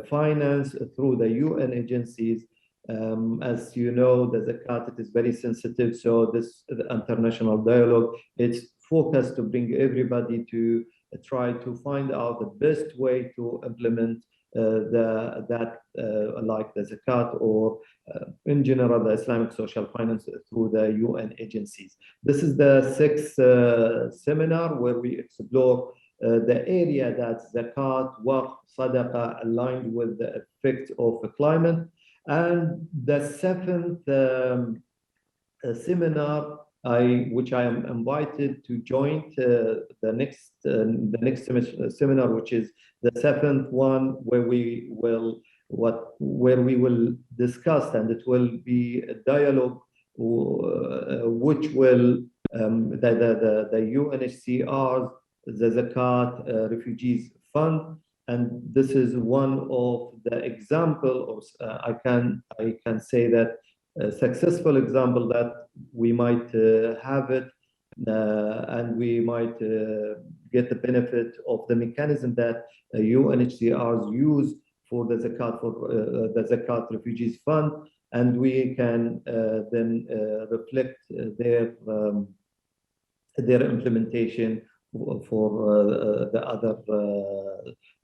finance through the UN agencies. As you know, the zakat is very sensitive, so this international dialogue, it's focused to bring everybody to try to find out the best way to implement like the zakat or in general the Islamic social finance through the UN agencies. This is the sixth seminar where we explore the area that zakat, waqf, sadaqah aligned with the effect of climate. And the seventh seminar, which I am invited to join the next seminar, which is the seventh one, where we will discuss, and it will be a dialogue, which will the UNHCR, the Zakat Refugees Fund, and this is one of the example, or I can say that a successful example that we might have it, and we might get the benefit of the mechanism that UNHCRs use for the Zakat Refugees Fund, and we can then reflect their implementation for the other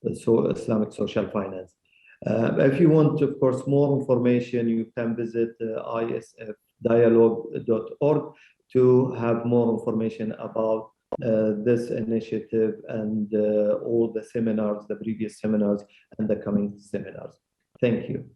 Islamic social finance. If you want, of course, more information, you can visit isfdialogue.org to have more information about this initiative and all the seminars, the previous seminars, and the coming seminars. Thank you.